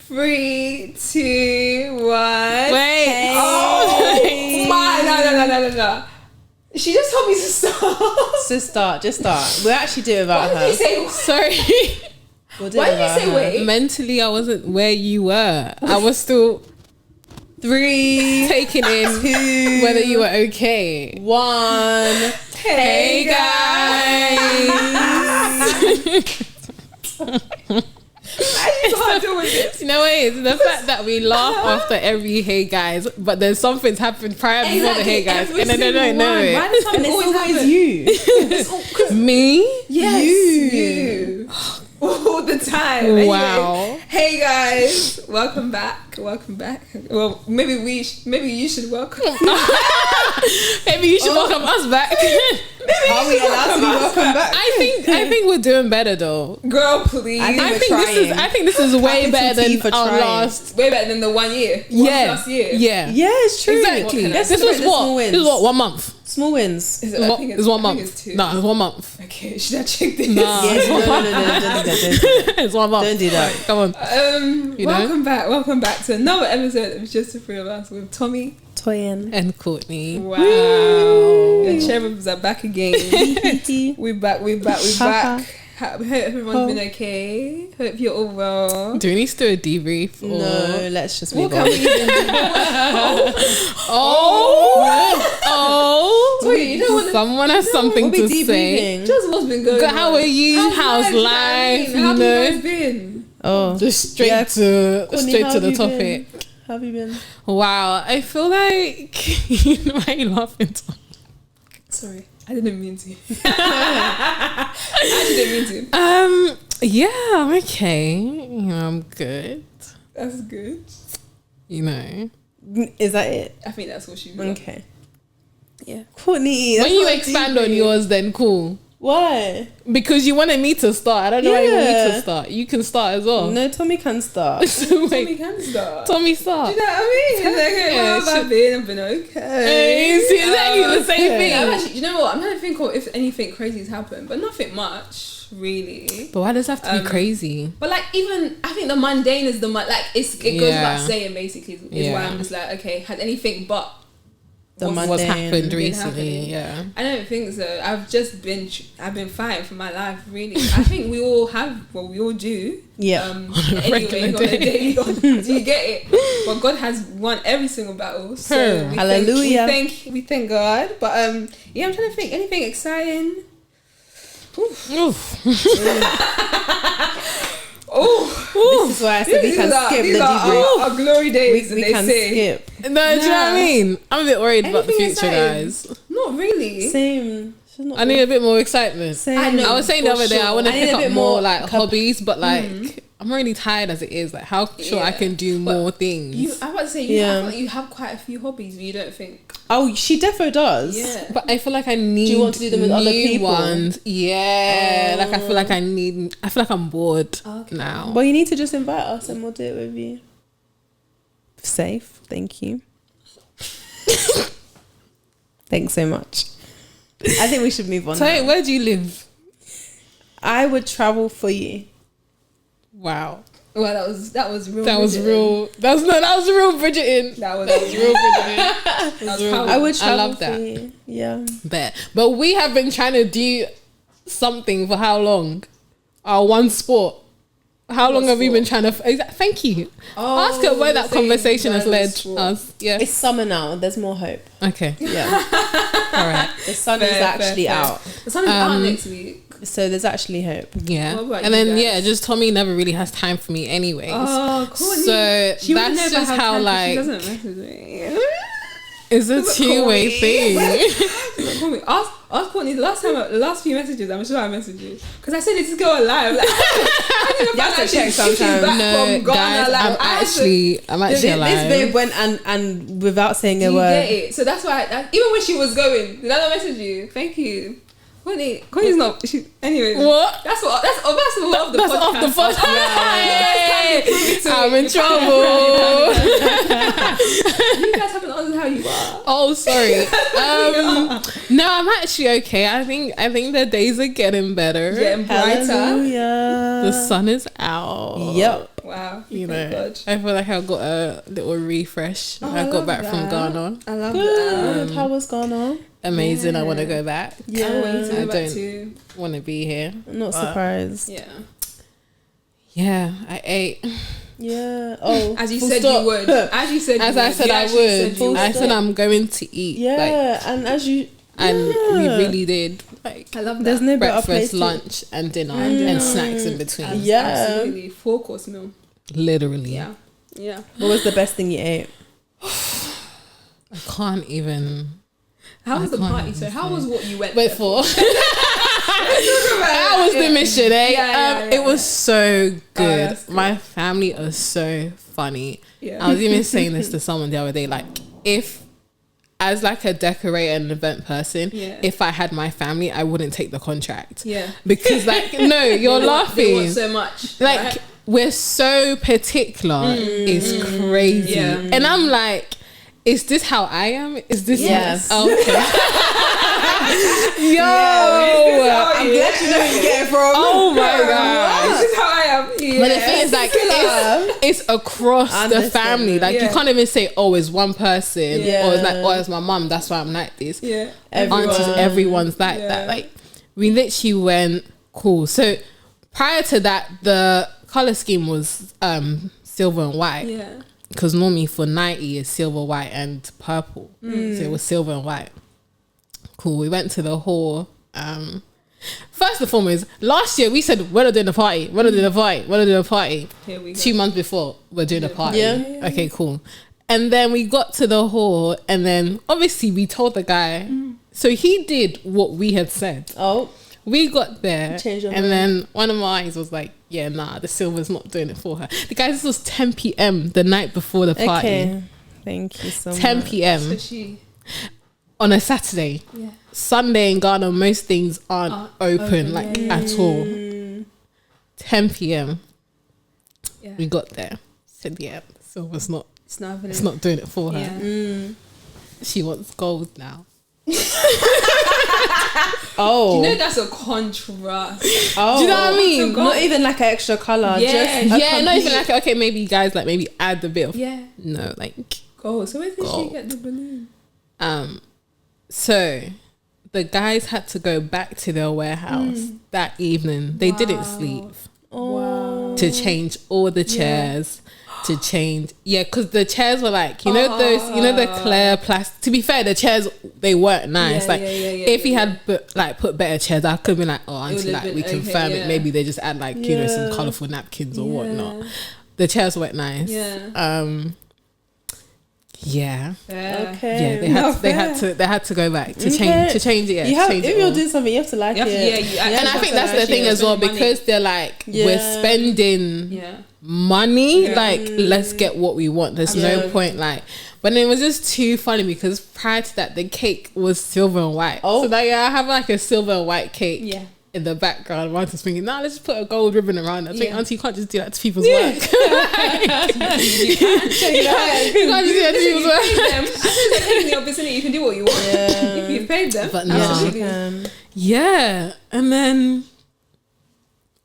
3, 2, 1. Wait. Hey. Oh my! No. She just told me to start. Just start. We'll actually do it without her. Why did you say? Sorry. We'll do Why it did you without say her. wait? Mentally, I wasn't where you were. I was still 3, taking in 2, whether you were okay. 1. Hey guys. I can't deal with this. You know what it is? The fact that we laugh after every hey guys, but then something's happened prior before the hey guys. Every And then single I don't know one. Why it. does something always happen? you. Me? Yes, you. All the time. Wow. Anyway, hey guys, welcome back. Well, maybe you should welcome. Maybe you should welcome us back. Are we allowed to be welcome back? I think we're doing better though. Girl, please. I think this is way Capital better T than for our trying. last. Way better than the 1 year. Last year. Yeah. Yeah, it's true. Exactly. Let's This celebrate was the small what? wins. This is what, 1 month? Small wins. Is it, I think It's 1 month. It's 2. No, it's 1 month. Okay, should I check this? Nah. Yes, no, don't do that. It's 1 month. Don't do that. Come on. Welcome back to another episode of Just the Three of Us with Tommy. Toyin. And Courtney. Wow. The cherubs are back again. We're back. Hope everyone's been okay. Hope you're all well. Do we need to do a debrief? Or... No, let's just move What on. can we even do? Oh. Wait, you know what? Someone has something We'll to be say. debriefing. Just what's been going on. How are you? How's life? How have you guys been? Oh, Just straight Yeah. to Courtney, straight how to the have you been? topic. How have you been? Wow, I feel like why are you laughing? Sorry, I didn't mean to. I didn't mean to. Yeah, okay. I'm good. That's good. You know. Is that it? I think that's what she meant. Okay. Yeah. Courtney, When you expand on yours, then cool. Why? Because you wanted me to start. I don't know why you want me Yeah. to start. You can start as well. No, Tommy can start. So Tommy wait, can start. Tommy start. Do you know what I mean? It's like, hey, Yeah, how have I been? I've been okay. Hey, it's exactly the same thing. I'm actually, you know what? I'm trying to think of if anything crazy has happened, but nothing much, really. But why does it have to be crazy? But like, even I think the mundane is the like it goes Yeah. without saying. Basically, is Yeah. why I'm just like, okay, had anything but The what's What's mundane happened been recently? happening? Yeah. I don't think so. I've been fighting for my life, really. I think we all have, well, we all do. Yeah. Anyway, on a daily, do you get it? But God has won every single battle. So we Hallelujah. we thank God. But yeah, I'm trying to think anything exciting. Oof. Oh, This is why I said we can skip the debrief. our glory days. We they can say. skip. No, do you know what I mean? I'm a bit worried about the Anything future, exciting? guys. Not really. Same. She's not I need a bit more excitement. Same. I know. I was saying the For other day, I sure. want to I need pick a up bit more more like hobbies, but like I'm really tired as it is. Like, how sure I Yeah. can do But more things. I was about to say, Yeah. I feel like you have quite a few hobbies, but you don't think. Oh, she defo does. Yeah. But I feel like I need. Do you want to do them with other new people? ones. Yeah, like I feel like I feel like I'm bored now. Well, you need to just invite us and we'll do it with you. Safe. Thank you. Thanks so much. I think we should move on. So, now. where do you live? I would travel for you. Wow, Well, that was real. that was Bridgerton. real. That was real Bridgerton. That was Real Bridgerton. That was real. powerful. I would I travel love for that. you. Yeah. But we have been trying to do something for how long? Our one sport. How long have we been trying to? Thank you. Ask her where that conversation has led us. Yeah. It's summer now. There's more hope. Okay. Yeah. All right. The sun is actually out. The sun is out next week. So there's actually hope. Yeah. What about And you then guys? just Tommy never really has time for me anyways. Oh, cool. So She wouldn't that's know if I just have how time 'cause like she doesn't message me. it's a two-way thing. Call me. Ask Courtney the last few messages. I'm sure I messaged you because I said let's go alive. Like, You have to check sometimes. No, guys, I'm actually This alive. babe went and without saying a You word. get it. So that's why. Even when she was going, did I not message you? Thank you. Courtney's not. Anyway. What? That's off the That's podcast. off the podcast. Yeah. I'm in trouble. You guys haven't answered how you are. Oh, sorry. No, I'm actually okay. I think the days are getting better. Getting brighter. Hallelujah. The sun is out. Yep. Wow. You Thank know, God. I feel like I got a little refresh. Oh, I I got love back from that. Ghana. I love Good. that. How was Ghana? Amazing. I Yeah. want to go back. I want you to I go back don't- too. Want to be here. I'm not But- surprised. Yeah. Yeah, I ate. Yeah. Oh, As you full said stop. you would. As you said. As you I would. said You I actually said would. you would. I said I'm going to eat. Yeah, Like, and as you and we Yeah. really did. Like I love that. there's no better place breakfast, to. lunch, and dinner, And and dinner. snacks in between. Yeah. Absolutely. 4-course meal. Literally. Yeah. Yeah. What was the best thing you ate? I can't even. How was I the can't party? So even how say. was what you went Wait there for. That was the mission, eh? Yeah, It was so good. that's good. My family are so funny. Yeah. I was even saying this to someone the other day. Like, if as like a decorator and event person, Yeah. if I had my family, I wouldn't take the contract. Yeah. Because like, no, you're They laughing. want so much. Like, right? we're so particular. It's crazy. Yeah. And I'm like, is this how I am? Is this Yes. Oh, okay. Yo, I'm glad you know where you get it from. oh my god. This is how I am. Yeah. But the thing is, like, it's across the Understand. family. Like, you Yeah. can't even say, "Oh, it's one person," Yeah. or it's like, "Oh, it's my mum." That's why I'm like this. Yeah. Aunties, everyone's like Yeah. that. Like, we literally went cool. So prior to that, the color scheme was silver and white. Yeah. Because normally for 90 it's silver, white, and purple. So it was silver and white. Cool. We went to the hall. First and foremost, last year we said we're not doing a party. We're not doing a party. We're not doing a party. Here we go. 2 months before we're doing a party. Yeah. Okay, cool. And then we got to the hall, and then obviously we told the guy. So he did what we had said. Oh, We got there, Change your and mind. then one of my eyes was like, "Yeah, nah, the silver's not doing it for her." The guys, this was 10 p.m. the night before the party. okay. Thank you so 10 much. p.m. So she. on a Saturday. Yeah. Sunday in Ghana, most things aren't open, like at all. 10 p.m. Yeah. We got there. Said, "Yeah, silver's not. It's not happening. It's not doing it for her. Yeah. She wants gold now." Oh, You know that's a contrast. oh. Do you know what I mean? gold. Not even like an extra color. Yeah. Just a Yeah, not even complete- like, okay, maybe you guys like maybe add a bit of Yeah. no, like Gold. So where did she Gold. get the balloon? So the guys had to go back to their warehouse that evening. They didn't sleep Wow. to change all the chairs. To change, because the chairs were like, you know those, the clear plastic. To be fair, the chairs, they weren't nice. Yeah, like, yeah, if he had put better chairs, I could have been like, "Oh, auntie, would've like been we okay, confirm yeah. it. Maybe they just add like some colorful napkins or whatnot." The chairs weren't nice. Yeah. Yeah. Yeah. Okay. Yeah, they had to go back to change it. Yeah, You have, change if it you're all. doing something, you have to like You have to- it. yeah, And I have think to that's the actually thing as well, spend money. because they're like, we're Yeah. spending Yeah. money, like let's get what we want. There's no Yeah. point like, but it was just too funny because prior to that the cake was silver and white. Oh. So like, I have like a silver and white cake Yeah. in the background. I was thinking, nah, let's just put a gold ribbon around it. I think, Yeah. auntie, you can't just do that to people's work. You can check it out. You can't just do that to people's You work. paid them. As soon as they live in your vicinity, you can do what you want. If you've paid them. But Yeah, no. you can. Yeah, and then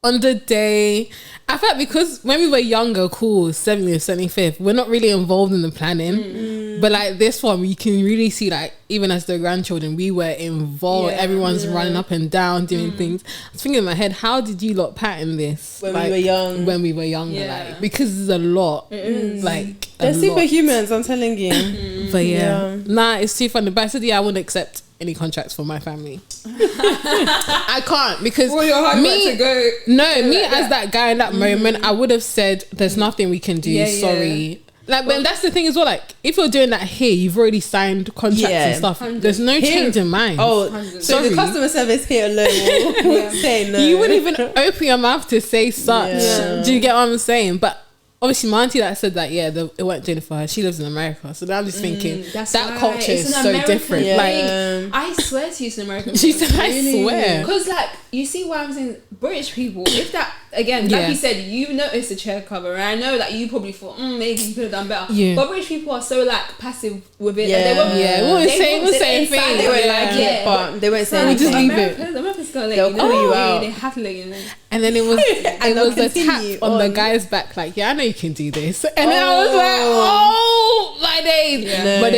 on the day, I felt because when we were younger, 70th, 75th, we're not really involved in the planning. But like this one, you can really see like even as the grandchildren, we were involved. Yeah. Everyone's running up and down, doing things. I was thinking in my head, how did you lot pattern this When we were young. When we were younger, Yeah. like because it's a lot. Like They're a lot. superhumans, I'm telling you. But yeah, Yeah. nah, it's too funny. But I said, yeah, I wouldn't accept any contracts for my family. I can't because All your hard work to go. No, do me like as that guy in that moment, I would have said, "There's nothing we can do. Yeah, yeah. Sorry." Like, but that's the thing as well. Like, if you're doing that here, you've already signed contracts Yeah. and stuff. 100. There's no Here- change in mind. Oh, Hundred. so the Sorry. customer service here alone will say no. You wouldn't even open your mouth to say such. Yeah. Do you get what I'm saying? But obviously, my auntie that said that, it weren't doing it for her. She lives in America, so now I'm just thinking That's that right. culture It's is an so American different. thing. Like, Yeah. I swear to you, it's an American. she said, "I swear." Because like you see why I'm saying British people, if that again, like you said, you noticed the chair cover, and I know that you probably thought, maybe you could have done better. Yeah. But British people are so like passive with it. Yeah. Like, we won't say thing. They won't like it, but they won't say We just anything. leave it. America's gonna let They'll you know. call you out. They have to let you know. And then it was And they'll a continue tap on the on. guy's back, like, yeah, I know you can do this. And then I was like, oh my days. Yeah. But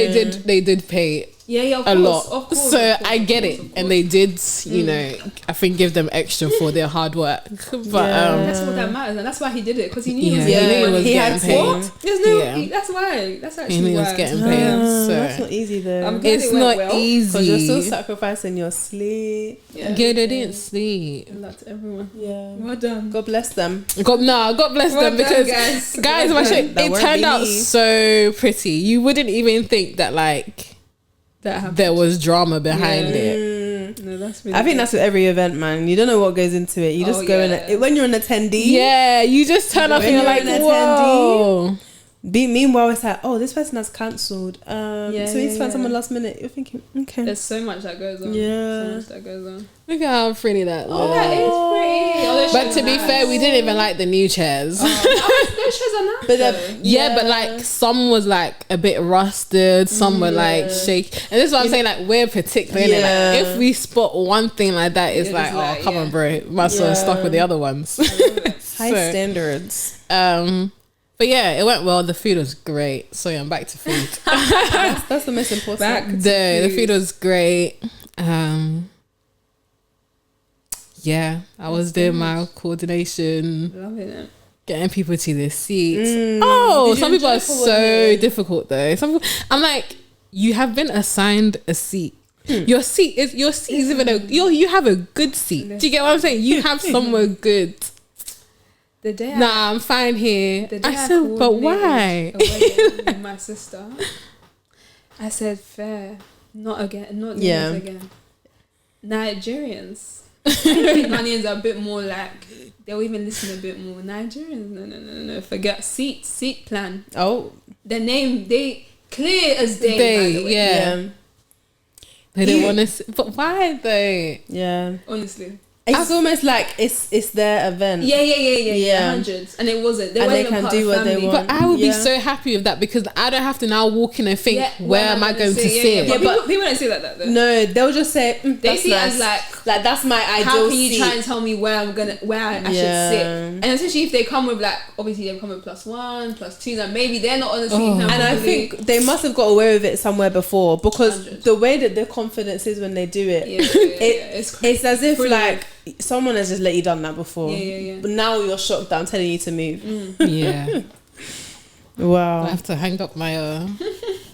they did pay Yeah, of a course, lot. of course, So of course, I get of it. course, of And course. they did, you know, I think give them extra for their hard work. But That's what that matters, and that's why he did it, because he knew he was he getting knew he was money. He had getting to. paid. What? There's no. Yeah. That's why. That's He actually knew he was why. getting paid. So That's not easy though. I'm glad it's it went not well. Because you're still easy. sacrificing your sleep. Yeah. Good, they didn't sleep. Good luck to everyone. Yeah. Well done. God bless them. God bless Well them, done, because guys. my Well shit, That it won't turned be out me. so pretty. You wouldn't even think that like That happened. there was drama behind it. No, that's really I think good. that's with every event, man. You don't know what goes into it. You just Oh, go yeah. in when you're an attendee. Yeah, you just turn up and When you're you're like, an whoa. Meanwhile, it's like, oh, this person has cancelled. So we need to find yeah. someone last minute. You're thinking, okay. There's so much that goes on. Yeah. So much that goes on. Look at how pretty that Oh, looks. that is pretty. Oh, those But chairs to are be nice. fair, we didn't even like the new chairs. Those chairs are nice. But though. Yeah, but like some was like a bit rusted, some were like shaky. And this is what I'm saying, like we're particular. innit? Yeah. Like, if we spot one thing like that, it's You're like, just oh like, come on, yeah. bro, must have stuck with the other ones. High So, standards. but yeah, it went well. The food was great. So yeah, I'm back to food. That's the most important. Back to The food was great. Yeah, I was doing my coordination, Loving it. getting people to their seats. Mm. Oh, Did you some people enjoy are so coordinating? difficult though. Some people, I'm like, you have been assigned a seat. Your seat is even you have a good seat. Do you get what I'm saying? You have somewhere good. The day Nah, I'm fine here. the day I said, but why? coordinated a wedding with my sister, I said, fair. Not again. Not Yeah. again. Nigerians. I think Ghanaians are a bit more like, they'll even listen a bit more. Nigerians, no. Forget seat plan. Oh, The name, they clear as day. by the way. Yeah. They didn't want to, but why though? yeah. Honestly. It's almost like it's their event. Yeah. Hundreds. And it wasn't. They And weren't they even can part do of what they family. want. But I would be Yeah. so happy with that because I don't have to now walk in and think, Yeah, where am I going to sit? But Yeah, but- people don't say that though. No, they'll just say They that's see it nice. as like that's my ideal how can you seat. try and tell me where I should Yeah. sit? And especially if they come with like, obviously they come with +1, +2, and maybe they're not on the seat. Oh. And I think they must have got away with it somewhere before because 100. the way that their confidence is when they do it, it's crazy. it's as if Pretty like someone has just let you done that before. Yeah. But now you're shocked that I'm telling you to move. Yeah. I Wow. have to hang up my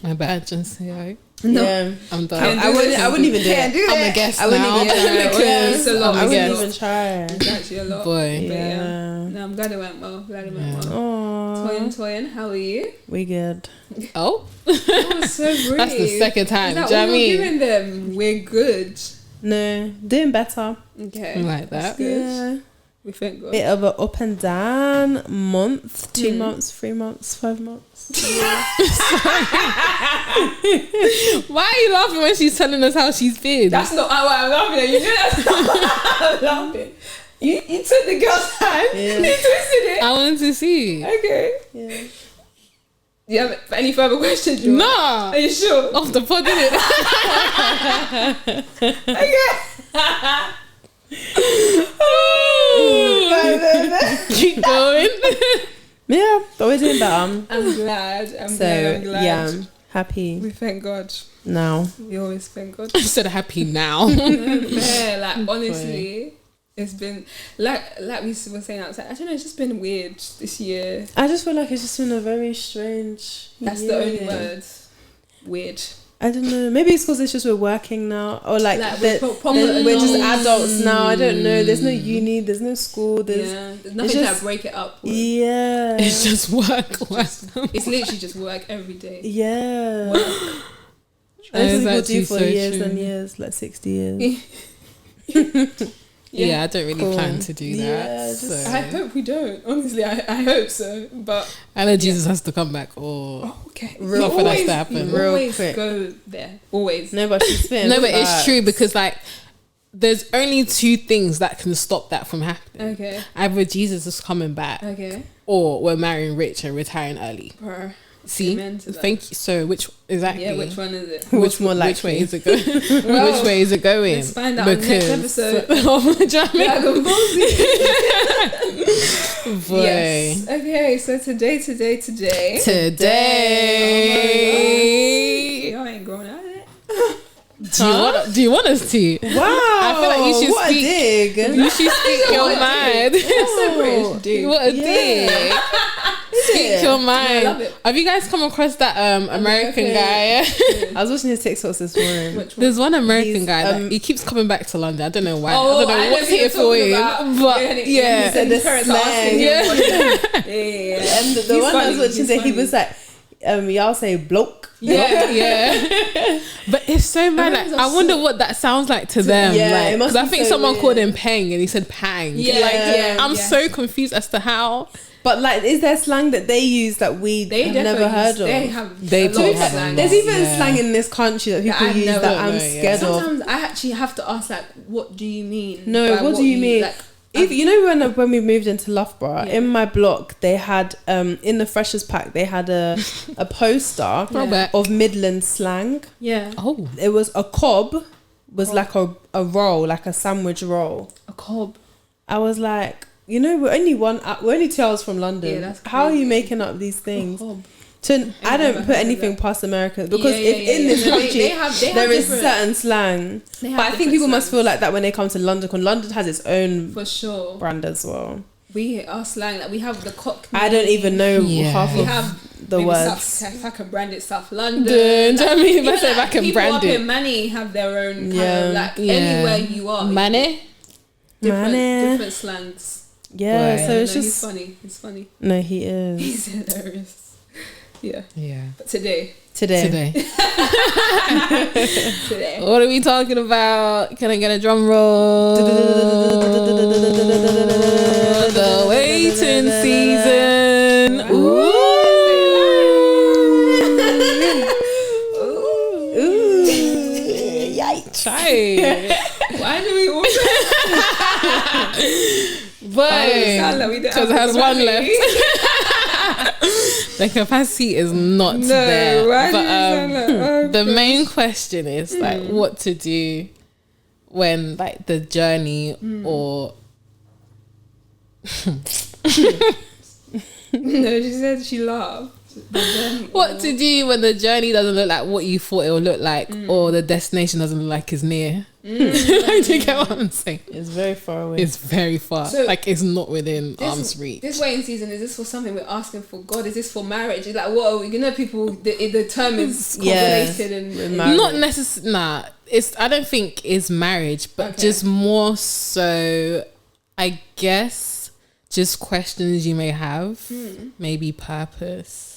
my badge and say, "Alright, No. Yeah. I'm done. I wouldn't even do it. I'm a guest I wouldn't now. even try. because It's a lot. I'm I a wouldn't guest. even try. It's actually a lot. Boy. But Yeah. no, I'm glad it went well. Yeah. Oh, Toyin, how are you? we good. Oh, That was so brave. that's the second time. Is Do that you know what what I you're mean? giving them? We're good. No, doing better. Okay. Like That's that. good. Yeah. We thank God. Bit of an up and down month, 2 months, 3 months, 5 months. Why are you laughing when she's telling us how she's been? That's not why I'm laughing at you. That's not why I'm laughing. You took the girl's hand. Yeah. You twisted it. I wanted to see. Okay. Yeah. Do you have any further questions? Joy? Nah. Are you sure? Off the pod, didn't it? Okay. Keep going. Yeah, but we're doing better. I'm glad. I'm So, glad. yeah, I'm happy We thank God. now. We always thank God. You said happy now. Yeah, like honestly, it's been like we were saying outside. I don't know. It's just been weird this year. I just feel like it's just been a very strange That's year. the only word. Weird. I don't know. Maybe it's because it's just we're working now, or like, we're we're just adults now. I don't know. There's no uni. There's no school. There's There's nothing just- to break it up with. yeah. It's just work. It's literally just work every day. Yeah. Work. And That is that's what actually people do for so years true. and years, like 60 years. Yeah, I don't really Cool. plan to do that. Yeah, just- so. I hope we don't. Honestly, I hope so. But I know Jesus has to come back or okay, Real not for that to happen. You Real always quick. go there. Always. No, but she's spitting no, but it's facts. true because like there's only two things that can stop that from happening. Okay. Either Jesus is coming back, Okay. or we're marrying rich and retiring early. Bruh. See, Amen to that. thank you. So which exactly? Yeah, which one is it? Which more likely? Which way is it going? Well, which way is it going? Let's find out in the next episode. Dragon Ball Z. Boy. Yes. Okay, so today. Today. Y'all ain't grown out of it. Do you want us to? Wow. I feel like you should what speak. a dig. You should speak your mind. That's so British, dude. What a dig. Speak your mind. I love it. Have you guys come across that American guy? I was watching his TikToks this morning. Which one? There's one American He's, guy that he keeps coming back to London. I don't know why. Oh, I don't know I what's know here who for you're him. talking about. But He yeah. said the his parents are asking slang. him Yeah. what yeah. And the He's one I funny, was watching he's today, he funny. was like, y'all say bloke. Yeah. But it's so mad. Like, Americans are I wonder what that sounds like to them. Yeah, like, it must 'cause I be think so someone weird. called him Peng and he said Pang. Yeah, Like, yeah, I'm yeah. so confused as to how. But like, is there slang that they use that we They have definitely never heard of? They have They a lot do of have slang. There's even Yeah. slang in this country that people I've use never that I'm known, yeah. scared of. Sometimes I actually have to ask, like, what do you mean? No, by what do you mean? Like, If you know when we moved into Loughborough, Yeah. in my block they had in the freshers pack they had a poster Throwback. of Midland slang. yeah, Oh. It was a cob, was like a roll, like a sandwich roll. a cob. I was like, we're only 2 hours from London. Yeah, that's How are you crazy. making up these A things? cob. I never don't put heard of anything that. past Americans because Yeah, if in this No, country they have there is different- certain slang, they have but I think different people must slangs. feel like that when they come to London, because London has its own For sure. brand as well. Our slang, like, we have the Cockney. I don't even know Yeah. half We of have the maybe words. if I can brand it, South London. Do you know what I mean? If I Even, say if I can people brand up it. in Manny have their own kind Yeah. of, like, Yeah. anywhere you are. Money? Different slangs. Yeah, Right. so it's No, just he's funny. He's funny. no, he is He's hilarious. Yeah. Yeah. But today. today. Today. What are we talking about? Can I get a drum roll? The waiting season. Ooh. Ooh, yikes! Try. Why do we all sound like we don't Because have there's one capacity? left. The capacity is not No, there. why do But you sound like, oh, the gosh. main question is like what to do when like the journey or No, she said she laughed. what to do when the journey doesn't look like what you thought it would look like or the destination doesn't look like it's near. Do you get what I'm saying? It's very far away. It's very far. So like it's not within arm's reach. This waiting season, is this for something we're asking for God? Is this for marriage? It's like, what are we? People, the term is Yeah. correlated and Marriage. Not necessarily. Nah, it's. I don't think it's marriage, but Okay. just more so. I guess just questions you may have, maybe purpose.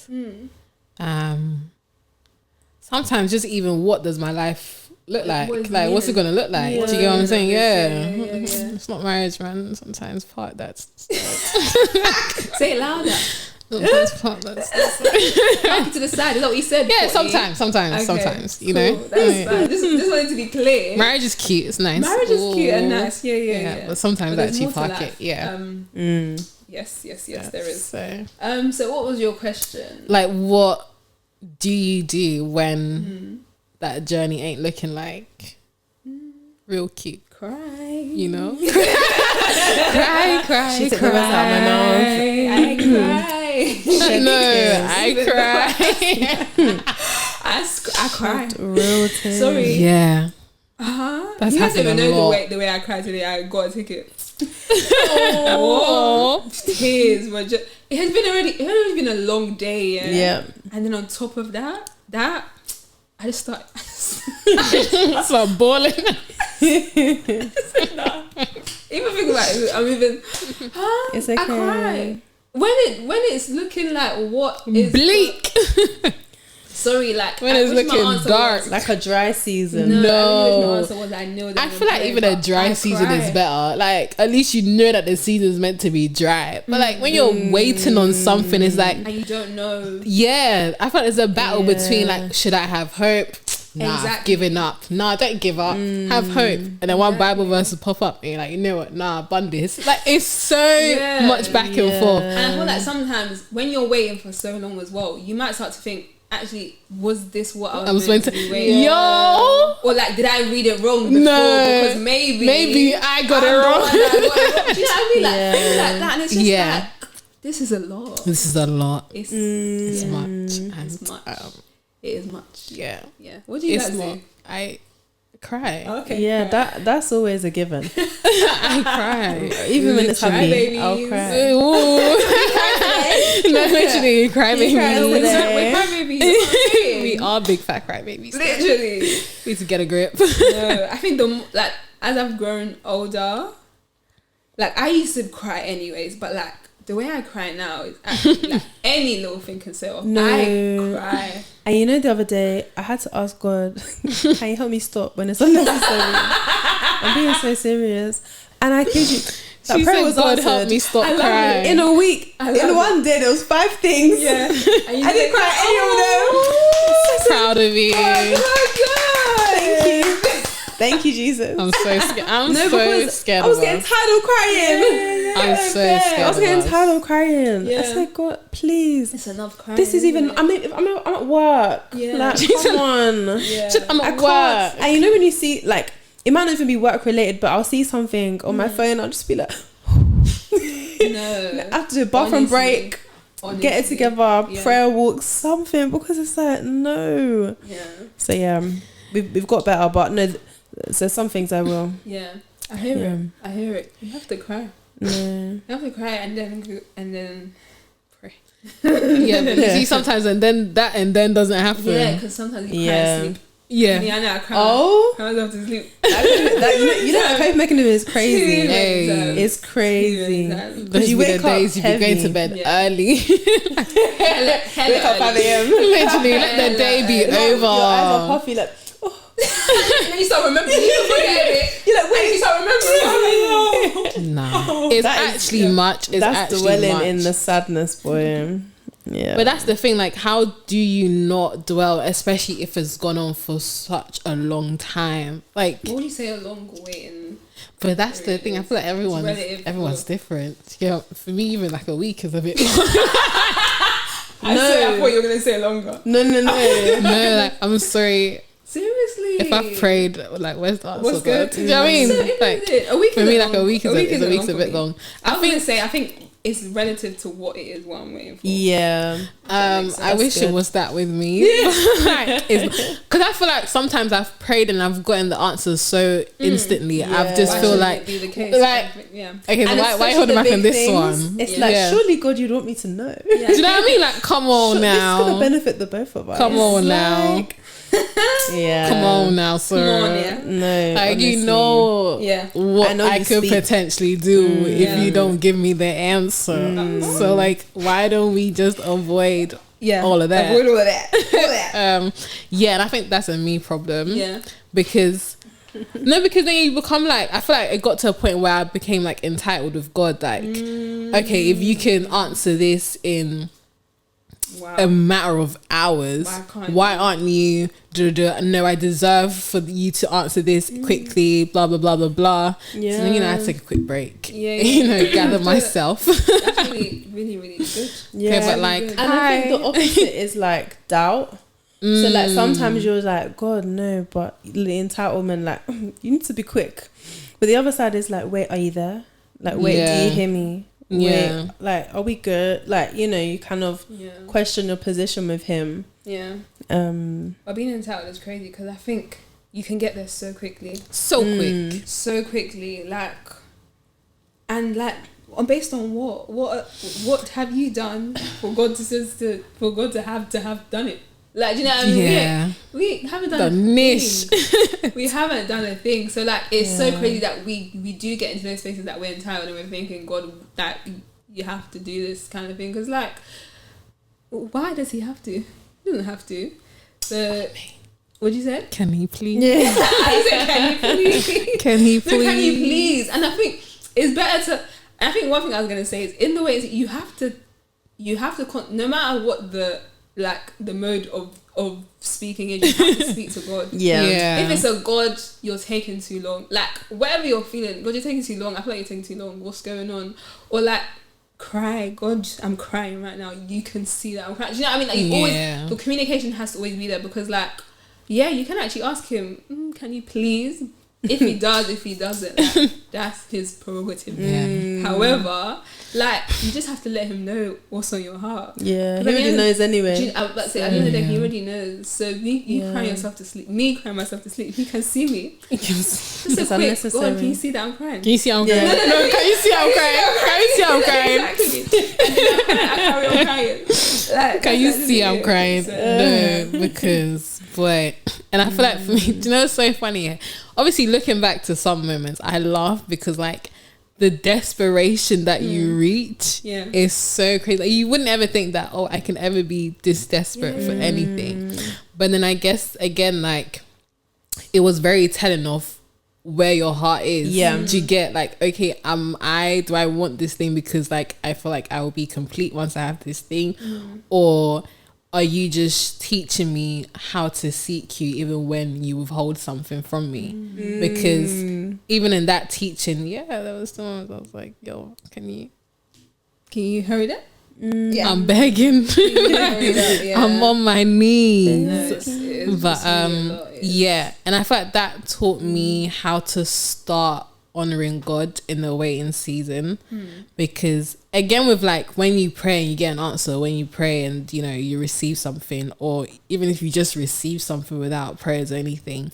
Sometimes just even what does my life look like? what is Like what's it meaning? gonna look like? Yeah. Do you get what I'm saying? Yeah. Yeah. It's not marriage, man. Sometimes part that's. Say it louder. Sometimes part that's. Back to the side. Is that what you said? Yeah, Courtney? sometimes, Okay, you cool. know. That's Yeah. fine. Just wanted to be clear. Marriage is cute. It's nice. Marriage is cute and Ooh. nice. Yeah. But sometimes But that's there's too more to pocket. life. Yeah. Yes, there is. So, So what was your question? like, what do you do when that journey ain't looking like real cute? Cry. You know, cry. She took the words out of my mouth. I cry. No, I cry. I cry. Real tears. Sorry. Yeah, That's you guys don't even happened a know lot. the way I cried today. I got a ticket. oh, Tears were just. It has been a long day. Yeah. And then on top of that, I just started. that's not balling. Even think about it. I'm even. It's I okay. cry when it's looking like what is Bleak. Sorry, like When I it's wish my looking answer dark. was- Like a dry season. No, No. I wish my answer was I know. That I I'm feel like okay, even a but dry I season cry. is better. Like at least you know that the season's meant to be dry. But like when you're waiting on something, it's like and you don't know. yeah. I feel like there's a battle Yeah. between like should I have hope? nah, Exactly. giving up. Nah, don't give up. Have hope. And then one Bible verse will pop up and you're like, you know what? Nah, bun this. Like, it's so much back and forth. And I feel like sometimes when you're waiting for so long as well, you might start to think, actually, was this what I was meant to be waiting? Yo! Or like, did I read it wrong before? No. Because maybe I got it wrong. Do you know what I mean? Like, things like that. And it's just like, this is a lot. This is a lot. It's much. And, it's much. It is much. Yeah. What do you guys do? I cry. Okay. Yeah, that's always a given. I cry. Even when it's happy, babies. I'll cry. No, literally, cry babies. We're crybabies. We are big fat cry babies. Literally. We need to get a grip. No, I think as I've grown older, like I used to cry anyways, but like the way I cry now is actually like any little thing can set off. No. I cry. And you know, the other day I had to ask God, can you help me stop when it's unnecessary? I'm being so serious. And I kid you, that She prayer said, was God, answered. help me stop crying. In a week, in one day, there was 5 things. Yeah. I didn't cry any of them. Proud of you. Thank you. Thank you, Jesus. I'm so scared. I'm so because scared. I was getting tired of crying. I'm so scared. I was getting tired of crying. Yeah. I said, God, please. It's enough crying. This is even. I'm at work. Yeah. Like, come on. Yeah. I'm I at can't. work. And you know when you see, like, it might not even be work related, but I'll see something on my phone. I'll just be like, No. I have to do a bathroom break. Get it together. Yeah. Prayer walk, something, because it's like no. Yeah. So yeah, we've got better, but no. So some things I will. Yeah. I hear it. I hear it. You have to cry. No. You have to cry and then pray. Yeah, but you see sometimes and then doesn't happen. Yeah, because sometimes you cry and sleep. Yeah. Yeah, I know. I cry. Oh. I love to sleep. You know that coping mechanism is crazy. Hey. It's crazy. Those you be the wake up days you be going to bed early. Wake up 5 a.m. Literally, let the day be over. Your eyes are puffy, like. And then you start remembering. You forget it. You're like, And you start remembering. Nah, it's That is- actually much. It's That's actually dwelling much. in the sadness, boy. Yeah. But that's the thing, like, how do you not dwell, especially if it's gone on for such a long time? Like, What would you say a long waiting? but that's the thing. I feel like everyone's relative. different. Yeah, for me, even like a week is a bit. I thought you were gonna say longer. No. No, like, I'm sorry. Seriously. If I prayed, like, where's the answer? What's good? Do you know what I mean? So, Like, a week for is me, a like, a long- week is a bit long. I think it's relative to what it is, what I'm waiting for. Yeah. I wish it was that with me. Because I feel like sometimes I've prayed and I've gotten the answers so instantly. I've just Why feel shouldn't like, it be the case? like, yeah. okay, so And why especially hold the back on big this things, one? It's Yeah. like, Yeah. surely God, you'd want me to know. Yeah. Do you know what I mean? Like, come on This is gonna now. benefit the both of us. Come on now. Like, yeah. Come on now, sir. Come on, yeah. No. Like, honestly. you know Yeah. what I know I you could speak. potentially do if Yeah. you don't give me the answer. So, like, why don't we just avoid all of that? Avoid all of that. All that. Yeah, and I think that's a me problem. Yeah. Because because then you become like, I feel like it got to a point where I became like entitled with God. Like, okay, if you can answer this in Wow. a matter of hours, why aren't you? No, I deserve for you to answer this quickly. Blah blah blah blah blah. Yeah. So then, I take a quick break. Yeah. Gather myself. That's really, really, really good. Yeah. Okay, but like, And I think the opposite is like doubt. So like sometimes you're like, God, no, but the entitlement, like, you need to be quick. But the other side is like, wait, are you there? Like, wait, Yeah. do you hear me? Yeah. Wait, like, are we good? Like, you kind of question your position with him. Yeah. But being entitled is crazy because I think you can get there so quickly. so quick. So quickly. Like, and like, based on what have you done for God to have done it? Like, do you know what I mean? Yeah. We haven't done The a niche. thing. We haven't done a thing. So like, it's so crazy that we do get into those spaces that we're entitled and we're thinking, God, that you have to do this kind of thing. Because like, why does he have to? He doesn't have to. So, what'd you say? Can he please? yeah. I said, can you please? Can he No, please? can you please? And I think it's better to. I think one thing I was gonna say is in the way is you have to no matter what the like the mode of speaking is you have to speak to God. Yeah. If it's a God, you're taking too long. Like whatever you're feeling, God, you're taking too long. I feel like you're taking too long. What's going on? Or like cry, God, I'm crying right now. You can see that I'm crying. Do you know what I mean? Like you always, the communication has to always be there because like, yeah, you can actually ask him, can you please? If he does, if he doesn't, like, that's his prerogative. However, like you just have to let him know what's on your heart. Yeah, he already knows anyway. At the end of the day, he already knows. So you cry yourself to sleep. Me crying myself to sleep. He can see me. Just a quick, unnecessary. God, can you see that I'm crying? Can you see how I'm crying? No, can you see how I'm crying? Can you see how I'm crying? Exactly. And then I carry on crying. Like, can you see I'm crying? No, because boy, and I feel like for me, do you know, it's so funny. Obviously, looking back to some moments, I laugh because like the desperation that you reach is so crazy. Like, you wouldn't ever think that, I can ever be this desperate for anything. But then I guess again, like it was very telling of where your heart is. Do you get like, okay, do I want this thing because like I feel like I will be complete once I have this thing, or are you just teaching me how to seek you even when you withhold something from me? Because even in that teaching, there was times I was like, yo, can you hurry that? I'm begging. I'm on my knees. But and I feel like that taught me how to start honoring God in the waiting season, because again, with like when you pray and you get an answer, when you pray and you know you receive something, or even if you just receive something without prayers or anything,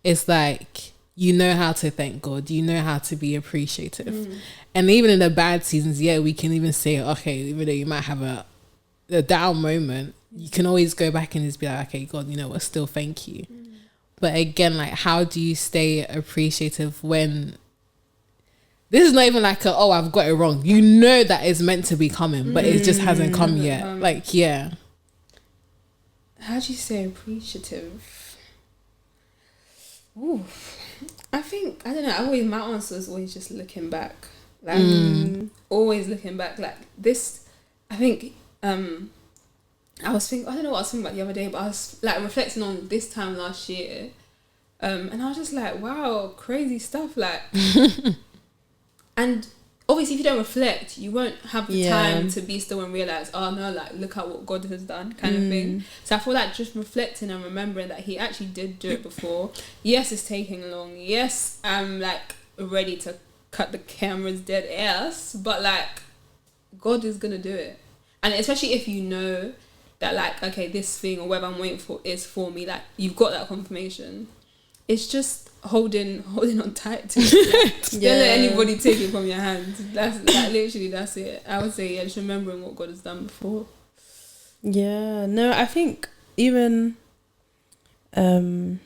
it's like you know how to thank God, you know how to be appreciative. And even in the bad seasons, we can even say, okay, even though you might have a down moment, you can always go back and just be like, okay, God, you know what, still thank you. But again, like, how do you stay appreciative when this is not even like I've got it wrong. You know that it's meant to be coming, but it just hasn't come yet. How do you say appreciative? Ooh, I think, I don't know, my answer is always just looking back. Like, always looking back. Like this, I think, I don't know what I was thinking about the other day, but I was like reflecting on this time last year. And I was just like, wow, crazy stuff. Like, and obviously if you don't reflect, you won't have the time to be still and realize, oh no, like look at what God has done, kind of thing. So I feel like just reflecting and remembering that he actually did do it before. Yes, it's taking long. Yes, I'm like ready to cut the camera's dead ass, but like God is gonna do it. And especially if you know that like, okay, this thing or whatever I'm waiting for is for me, like you've got that confirmation. It's just holding on tight to it. Like, don't let anybody take it from your hands. That's like, literally, that's it. I would say, just remembering what God has done before. Yeah, no, I think even I don't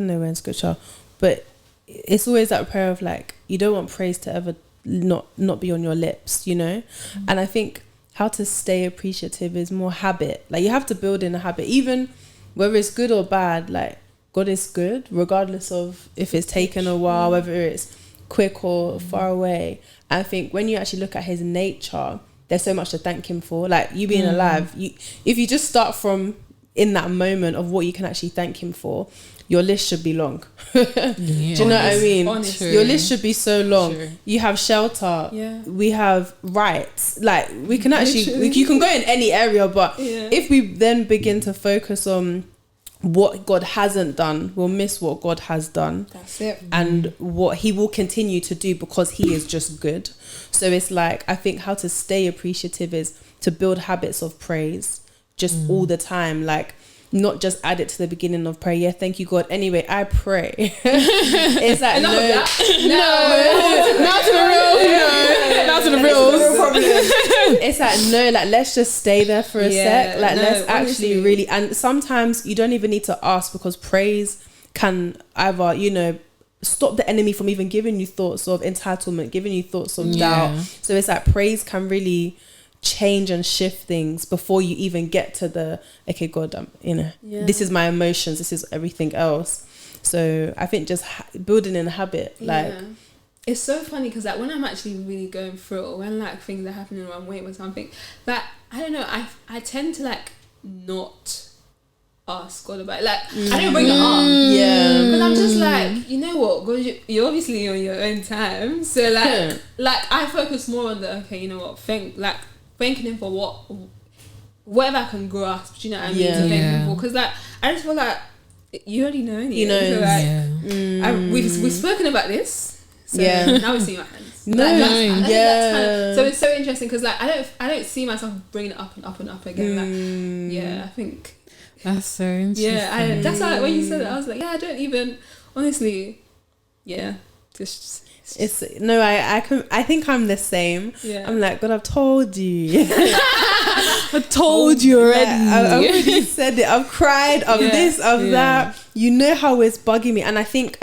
know where in scripture, but it's always that prayer of like, you don't want praise to ever not be on your lips, you know? And I think how to stay appreciative is more habit. Like you have to build in a habit, even whether it's good or bad. Like God is good regardless of if it's taken a while, whether it's quick or far away. I think when you actually look at his nature, there's so much to thank him for. Like you being alive, if you just start from in that moment of what you can actually thank him for, your list should be long. Do you know what I mean? Honestly. Your list should be so long. True. You have shelter. We have rights. Like we can actually, you can go in any area, but if we then begin to focus on what God hasn't done, we'll miss what God has done. That's it. And what he will continue to do because he is just good. So it's like, I think how to stay appreciative is to build habits of praise just all the time. Like, not just add it to the beginning of prayer. Thank you, God. Anyway, I pray. It's like not to the real. It's like no, like let's just stay there for a sec. Like let's actually really. And sometimes you don't even need to ask, because praise can either, you know, stop the enemy from even giving you thoughts of entitlement, giving you thoughts of doubt. So it's like praise can really change and shift things before you even get to the okay, God, this is my emotions, this is everything else. So I think just building in a habit, like it's so funny because like when I'm actually really going through it, or when like things are happening or I'm waiting for something, like I don't know, I tend to like not ask God about it. Like, I don't bring it up. Yeah. Because I'm just like, you know what, God, you're obviously on your own time. So like I focus more on the, okay, you know what, thanking him for whatever I can grasp, do you know what I mean? To thank him for. Because like, I just feel like you already know anyway. You know. So like, we've spoken about this. So now we're seeing my hands. No, so it's so interesting because like I don't see myself bringing it up and up and up again. Like, I think that's so interesting. Yeah, that's why when you said it, I was like, I don't even honestly. Yeah, just it's no. I think I'm the same. Yeah, I'm like, God, I've told you. I told you already. I've already said it. I've cried of this, of that. You know how it's bugging me, and I think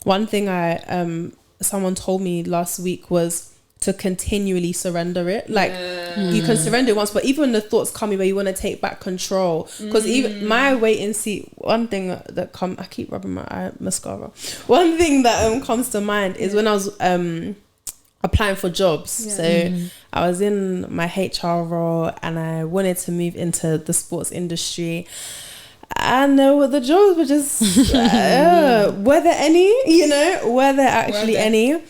one thing someone told me last week was to continually surrender it. Like you can surrender it once, but even when the thoughts come where you want to take back control, because even my wait and see, one thing that I keep rubbing my mascara. One thing that comes to mind is when I was applying for jobs. So I was in my HR role and I wanted to move into the sports industry. And the jobs were just were there any, were there actually any?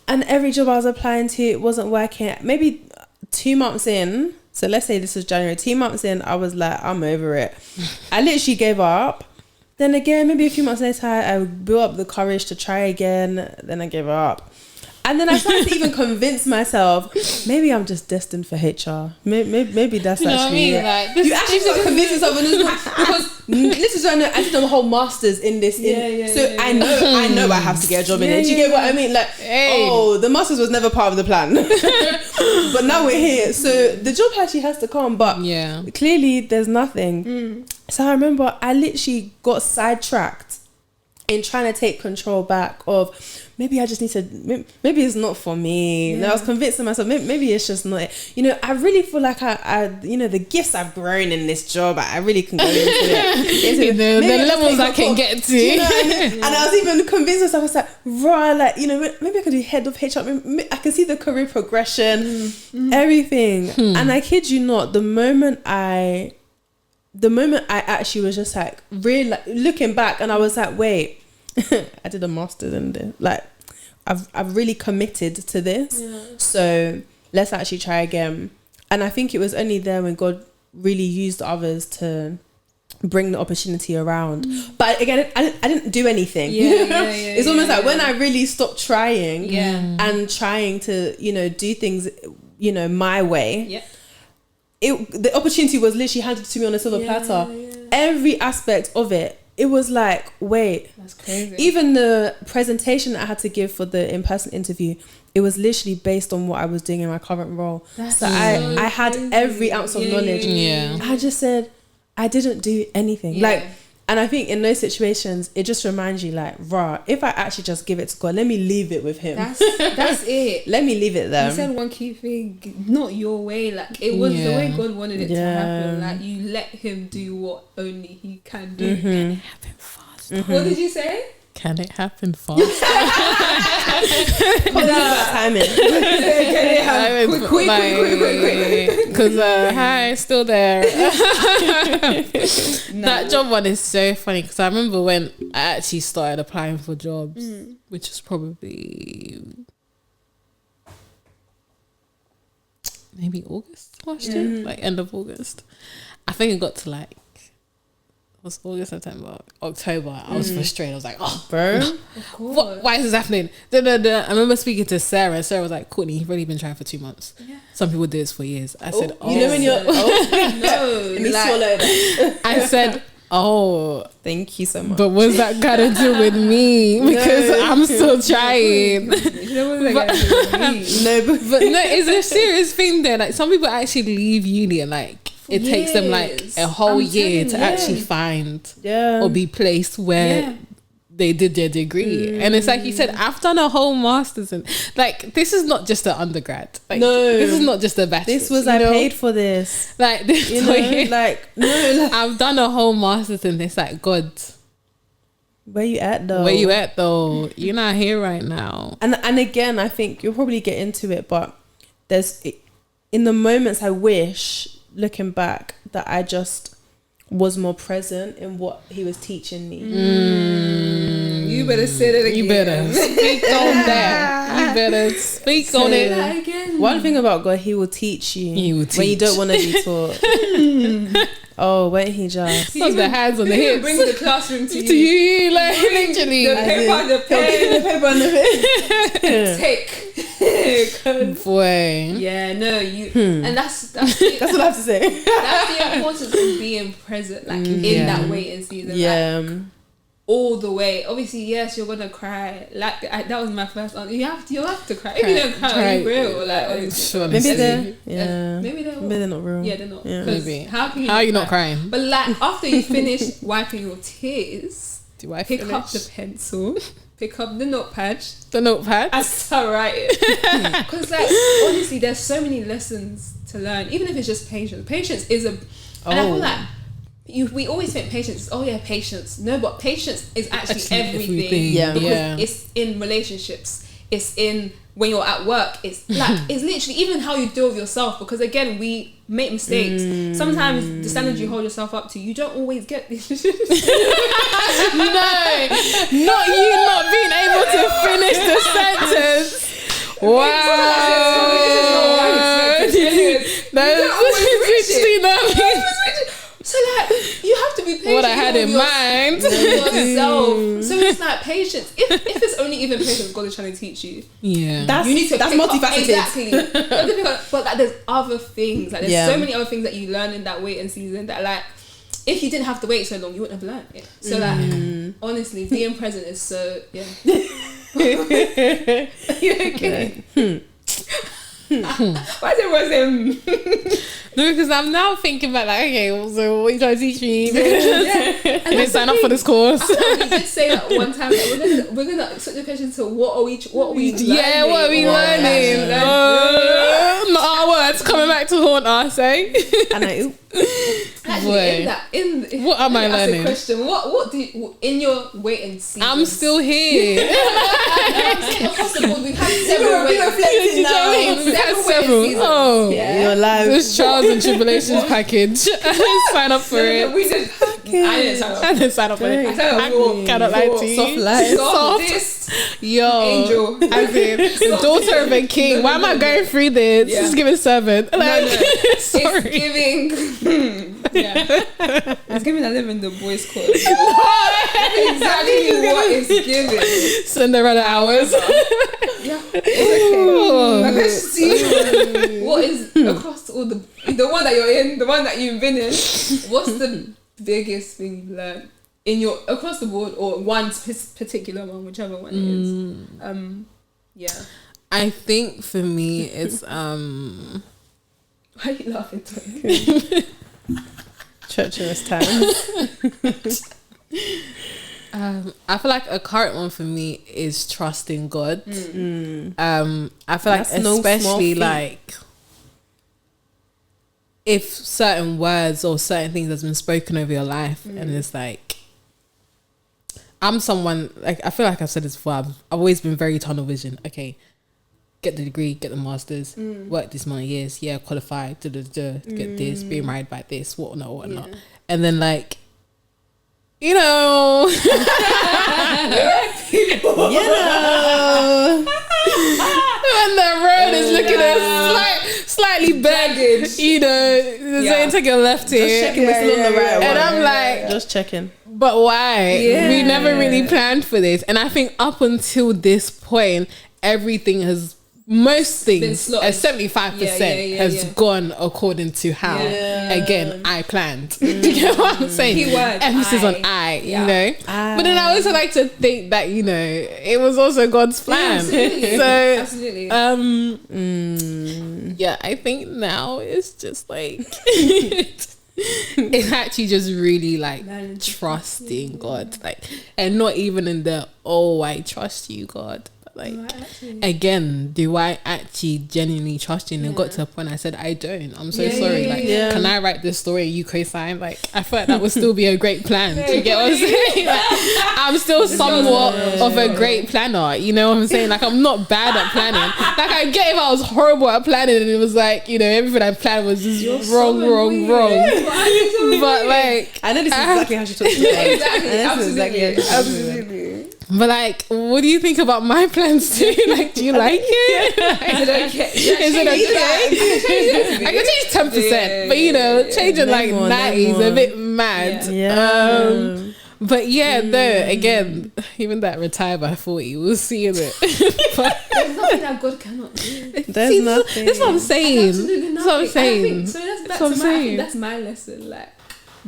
And every job I was applying to, it wasn't working. Maybe 2 months in, so let's say this was January, 2 months in, I was like, I'm over it. I literally gave up. Then again, maybe a few months later, I built up the courage to try again. Then I gave up. And then I started to even convince myself, maybe I'm just destined for HR. Maybe that's actually it. Like, you actually got to convince yourself because this is why I did a whole master's in this. I know I have to get a job in it. Do you get what I mean? Like, the master's was never part of the plan. But now we're here. So the job actually has to come. But clearly there's nothing. So I remember I literally got sidetracked in trying to take control back of maybe I just need to, maybe it's not for me. And I was convincing myself, maybe it's just not it. I really feel like I the gifts I've grown in this job, I really can go into it. the levels I can get to. You know what I mean? And I was even convinced myself, I was like, right, maybe I could do head of HR. I can see the career progression, everything. And I kid you not, the moment I actually was just like really looking back, and I was like, wait, I did a master's in this. Like, I've really committed to this. So let's actually try again. And I think it was only there when God really used others to bring the opportunity around. But again, I didn't do anything. It's almost like when I really stopped trying and trying to do things my way. The opportunity was literally handed to me on a silver platter. Every aspect of it, it was like, wait, that's crazy. Even the presentation that I had to give for the in-person interview, it was literally based on what I was doing in my current role. So I had every ounce of knowledge. I just said I didn't do anything. And I think in those situations, it just reminds you, like, rah, if I actually just give it to God, let me leave it with Him. That's it. Let me leave it there. You said one key thing, not your way. Like, it was the way God wanted it to happen. Like, you let Him do what only He can do. Can it happen fast? What did you say? Can it happen fast? Timing. Can it happen quick. Because hi, still there. That job one is so funny because I remember when I actually started applying for jobs, which was probably maybe August last year, like end of August. I think it got to like, was August, September, October. I was frustrated. I was like, oh, bro, why is this happening? I remember speaking to Sarah, and Sarah was like, Courtney, you've already been trying for 2 months. Some people do this for years. I said, you know when you're I said, oh, thank you so much. But what's that got to do with me? Because I'm still trying. But it's a serious thing there. Like, some people actually leave uni and like it takes them like a whole year to actually find or be placed where they did their degree. And it's like you said, I've done a whole master's and like, this is not just an undergrad. Like, this is not just a bachelor's. This was, I paid for this. Like, this, I've done a whole master's in this. Like, God, where you at though? You're not here right now. And again, I think you'll probably get into it, but in the moments I wish, looking back, that I just was more present in what he was teaching me. You better say that again. You better speak on that. You better speak on it. That again. One thing about God, he will teach you. He will teach. When you don't want to be taught. Oh, wait, he just... Put the hands on the He hips. bring the classroom to you. To you, like, literally. The paper, the pen. the paper on the pen. Take. Boy. Yeah, no, you... And that's That's what I have to say. that's the importance of being present, like, in that waiting season. Yeah. Like, all the way. Obviously, yes, you're gonna cry. Like that was my first answer. You have to cry. If you don't cry, are you real? Like, honestly. Maybe they're... Maybe Maybe they're not real. Yeah, they're not. Yeah. 'Cause Maybe. How can How are you not crying? But like after you finish wiping your tears, Do I pick finish? up the pencil, pick up the notepad, The notepad? and start writing. Because like honestly, there's so many lessons to learn. Even if it's just patience. Patience is and I feel like we always think patience. Oh yeah, patience. No, but patience is actually everything. Yeah. Because it's in relationships. It's in when you're at work. It's like it's literally even how you deal with yourself. Because again, we make mistakes. Sometimes the standards you hold yourself up to, you don't always get these. No, not you not being able to finish the sentence. Wow. So like you have to be patient. What I had in mind. with yourself. So it's like patience. If it's only even patience God is trying to teach you. Yeah. That's You need to pick up- multifaceted. Exactly. You have to pick up- but like there's other things. Like there's Yeah. so many other things that you learn in that waiting season that like if you didn't have to wait so long, you wouldn't have learned it. So like honestly, being present is so you okay? Why is everyone saying No, because I'm now thinking about like, okay, so what are you trying to teach me? Because I didn't sign up for this course. we did say that one time that we're gonna switch the question to what are we learning? Yeah, what are we learning? Not our words coming back to haunt us, eh? And I... Actually, What am I ask a learning? question. What do you, in your waiting season? I'm still here. Across the board, we've had several waiting reflecting now. We've had waiting several. seasons. Oh, Your life. this trials and tribulations package. I didn't sign up for it. We did. I didn't sign up. I didn't sign up for it. I signed up I for cannot lie to you. Soft life. Soft this Yo, angel. as in the daughter of a king. Why am I going through this? Yeah. This is giving servant. Like, sorry. It's giving. It's giving I live in the boys' quarter. That's exactly what it's giving. Cinderella hours. Yeah, it's okay. My question to you: what is across all the one that you're in, the one that you've been in? What's the biggest thing you've learned in your across the board, or one particular one, whichever one it is? Yeah. I think for me, it's Why are you laughing? Treacherous times. I feel like a current one for me is trusting God. I feel like That's no small especially feat. like if certain words or certain things has been spoken over your life and it's like I'm someone like I feel like I've said this before. I've always been very tunnel vision. Okay, get the degree, get the masters, work this many years, qualify, get this, be married by this, whatnot. And then like, you know, when the road is looking at slightly baggage, you know, saying take a left here. Just checking we're still on the right one. And I'm like, just checking. but why? We never really planned for this. And I think up until this point, everything has, most things, slotted. 75% has gone according to how, again, I planned. Do you get what I'm saying? Keyword, emphasis on I, you know? But then I also like to think that, you know, it was also God's plan. Absolutely. So, Absolutely. yeah, I think now it's just like... it's actually just really like trusting God, like, and not even in the I trust you, God. like, again, do I actually genuinely trust you? And it got to a point I said, I don't. I'm so sorry. Can I write this story? You co-sign? Like, I feel like that would still be a great plan. Do you get what I'm saying? Like, I'm still somewhat of a great planner. You know what I'm saying? Like, I'm not bad at planning. Like, I get if I was horrible at planning and it was like, you know, everything I planned was just wrong. But like, I know this is exactly how she talks about it. Absolutely. But like, what do you think about my plans too? Like, do you like it? Is it okay? I can change 10%, but you know, changing like 90 is a bit mad. But no, again, even that retire by 40, we'll see in it. But there's nothing that God cannot do. There's nothing. That's what I'm saying. That's what I'm saying. So that's back to my, I think that's my lesson. Like,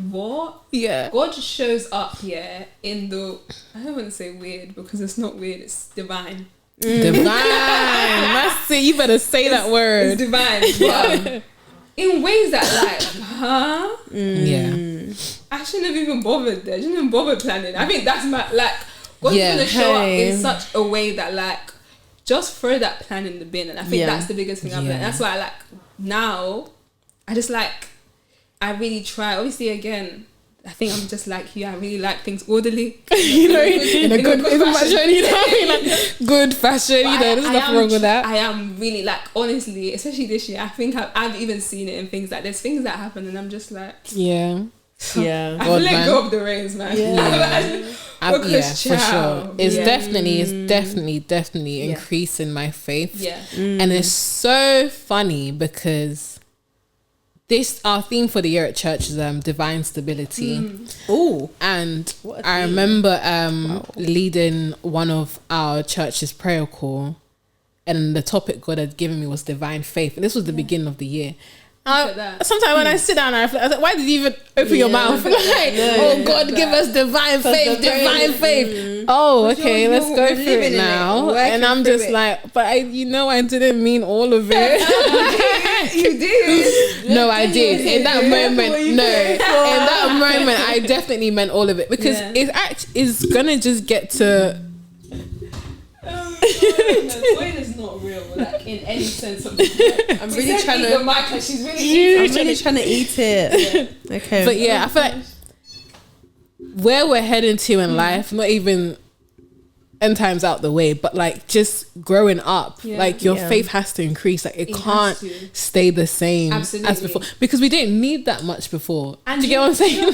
what? Yeah. God shows up, in the, I don't want to say weird because it's not weird, it's divine. Divine. That's it. You better say that word. It's divine. But in ways that I shouldn't have even bothered there. I shouldn't even bother planning. I think that's my, like, God's going to show up in such a way that, like, just throw that plan in the bin. And I think that's the biggest thing I've learned. That's why I like, now, I just like, I really try. Obviously, again, I think I'm just like you. I really like things orderly. You know, in a good fashion. You know what I mean? Like, good fashion. But you know, there's nothing wrong with that. I am really like, honestly, especially this year. I think I've even seen it in things like there's things that happen, and I'm just like, yeah. I let go of the reins, man. For sure. It's definitely increasing my faith. Yeah, and it's so funny because our theme for the year at church is divine stability. Oh, and I remember leading one of our church's prayer call, and the topic God had given me was divine faith, and this was the beginning of the year. Sometimes when I sit down, I reflect, I was like, why did you even open your mouth? Like, God, give us divine faith. Oh, okay, let's go through it now. And I'm just like, but I didn't mean all of it. You did. No, I did. In that moment, I definitely meant all of it because it's gonna just get to. Toyin is not real, like in any sense of the word. I'm really trying to. The mic, she's really trying to eat it. Okay, but I feel like where we're heading to in life, not even end times out the way, but like just growing up, like your faith has to increase. Like it can't stay the same as before because we didn't need that much before. And do you get what I'm saying?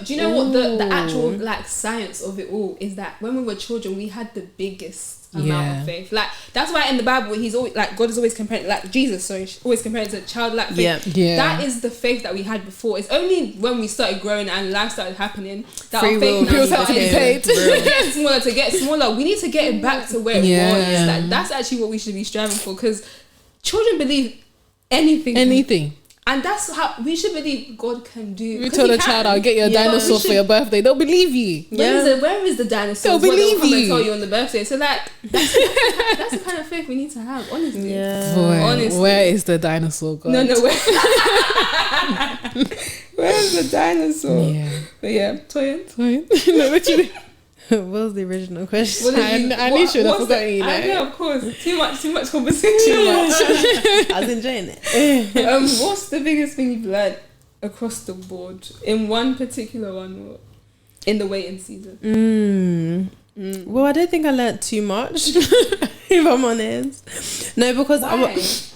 Do you know what the actual like science of it all is? That when we were children, we had the biggest amount of faith. Like that's why in the Bible he's always like, God is always comparing, like Jesus, always comparing to childlike faith. That is the faith that we had before. It's only when we started growing and life started happening that our faith now started to get smaller. We need to get it back to where it was. Like, that's actually what we should be striving for, because children believe anything. And that's how we should believe God can do. You told a child, I'll get you a dinosaur for your birthday. They'll believe you. Where is the dinosaur? They'll believe you. And tell you on the birthday. So like, that's the kind of faith we need to have. Honestly, honestly. Where is the dinosaur, God? No. Where's the dinosaur? Yeah. But Toyin. No, literally. What was the original question? I knew should have forgotten you. I know, of course. Too much conversation. I was enjoying it. What's the biggest thing you've learned across the board in one particular one, or in the waiting season? Well, I don't think I learnt too much, if I'm honest. No, because that's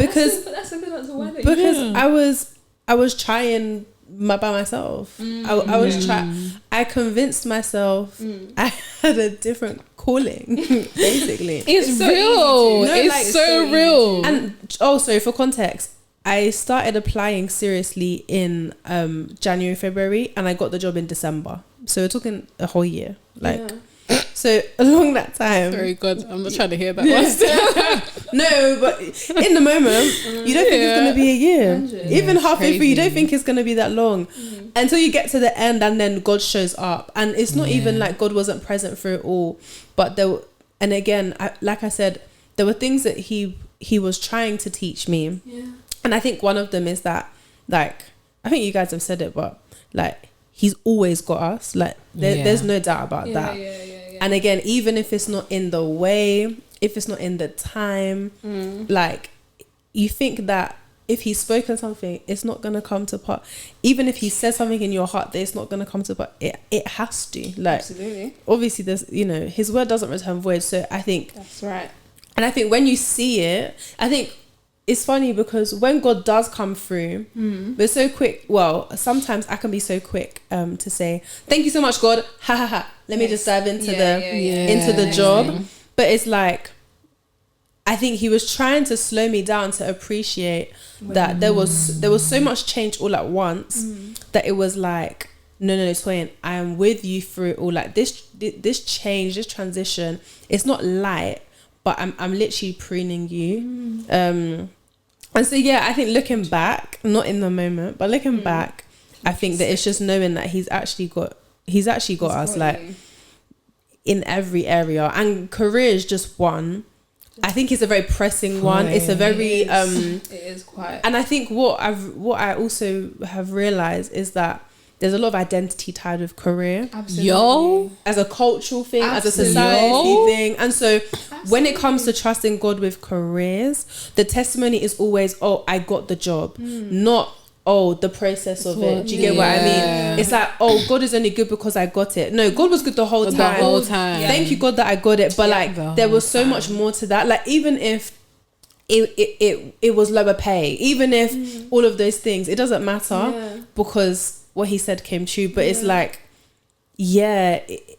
a good answer. Why don't because I was trying by myself. I was trying. I convinced myself I had a different calling. Basically, it's real. It's so real. And also, for context, I started applying seriously in January, February, and I got the job in December. So we're talking a whole year, So along that time, very good. I'm not trying to hear that one. No, but in the moment, you don't think it's going to be a year. 100. Even halfway through, you don't think it's going to be that long until you get to the end, and then God shows up. And it's not even like God wasn't present through it all, but and again, like I said, there were things that he was trying to teach me. And I think one of them is that, like, I think you guys have said it, but like, he's always got us. Like, there's no doubt about that. And again, even if it's not in the way if it's not in the time, like you think that if he's spoken something, it's not gonna come to part. Even if he says something in your heart that it's not gonna come to part, it has to. Like, absolutely. Obviously, there's his word doesn't return void. So I think That's right. and I think when you see it, I think it's funny because when God does come through, we're so quick. Well, sometimes I can be so quick to say, "Thank you so much, God." Ha ha ha. Let me just dive into into the job. But it's like, I think he was trying to slow me down to appreciate that there was so much change all at once that it was like, no, Toyin, I am with you through it all. Like this change, this transition, it's not light, but I'm literally pruning you. And so I think looking back, not in the moment, but looking back, I think that it's just knowing that he's actually got us like in every area, and career is just one. I think it's a very pressing one. It's a very it is quite. And I think what I also have realized is that there's a lot of identity tied with career. Absolutely. As a cultural thing, as a society thing. And so when it comes to trusting God with careers, the testimony is always, oh, I got the job. Not, oh, the process of it. Do you get what I mean? It's like, oh, God is only good because I got it. No, God was good the whole time. Thank you, God, that I got it. But there was so much more to that. Like, even if it was lower pay, even if all of those things, it doesn't matter because what he said came true. But it's like,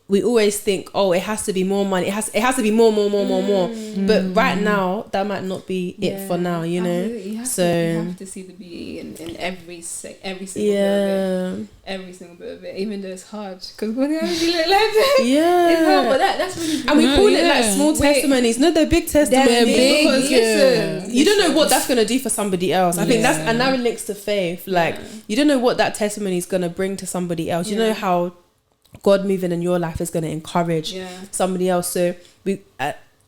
we always think, oh, it has to be more money. It has to be more. But right now, that might not be it for now, you know. You have to see the beauty in every single bit of it. Every single bit of it, even though it's hard, because what do you look like? It's hard, but that's really. And we call it like small testimonies. No, they're big testimonies. They're big. Because listen, you don't know what that's gonna do for somebody else. I think and that relates to faith. Like you don't know what that testimony is gonna bring to somebody else. You know how God moving in your life is going to encourage somebody else. So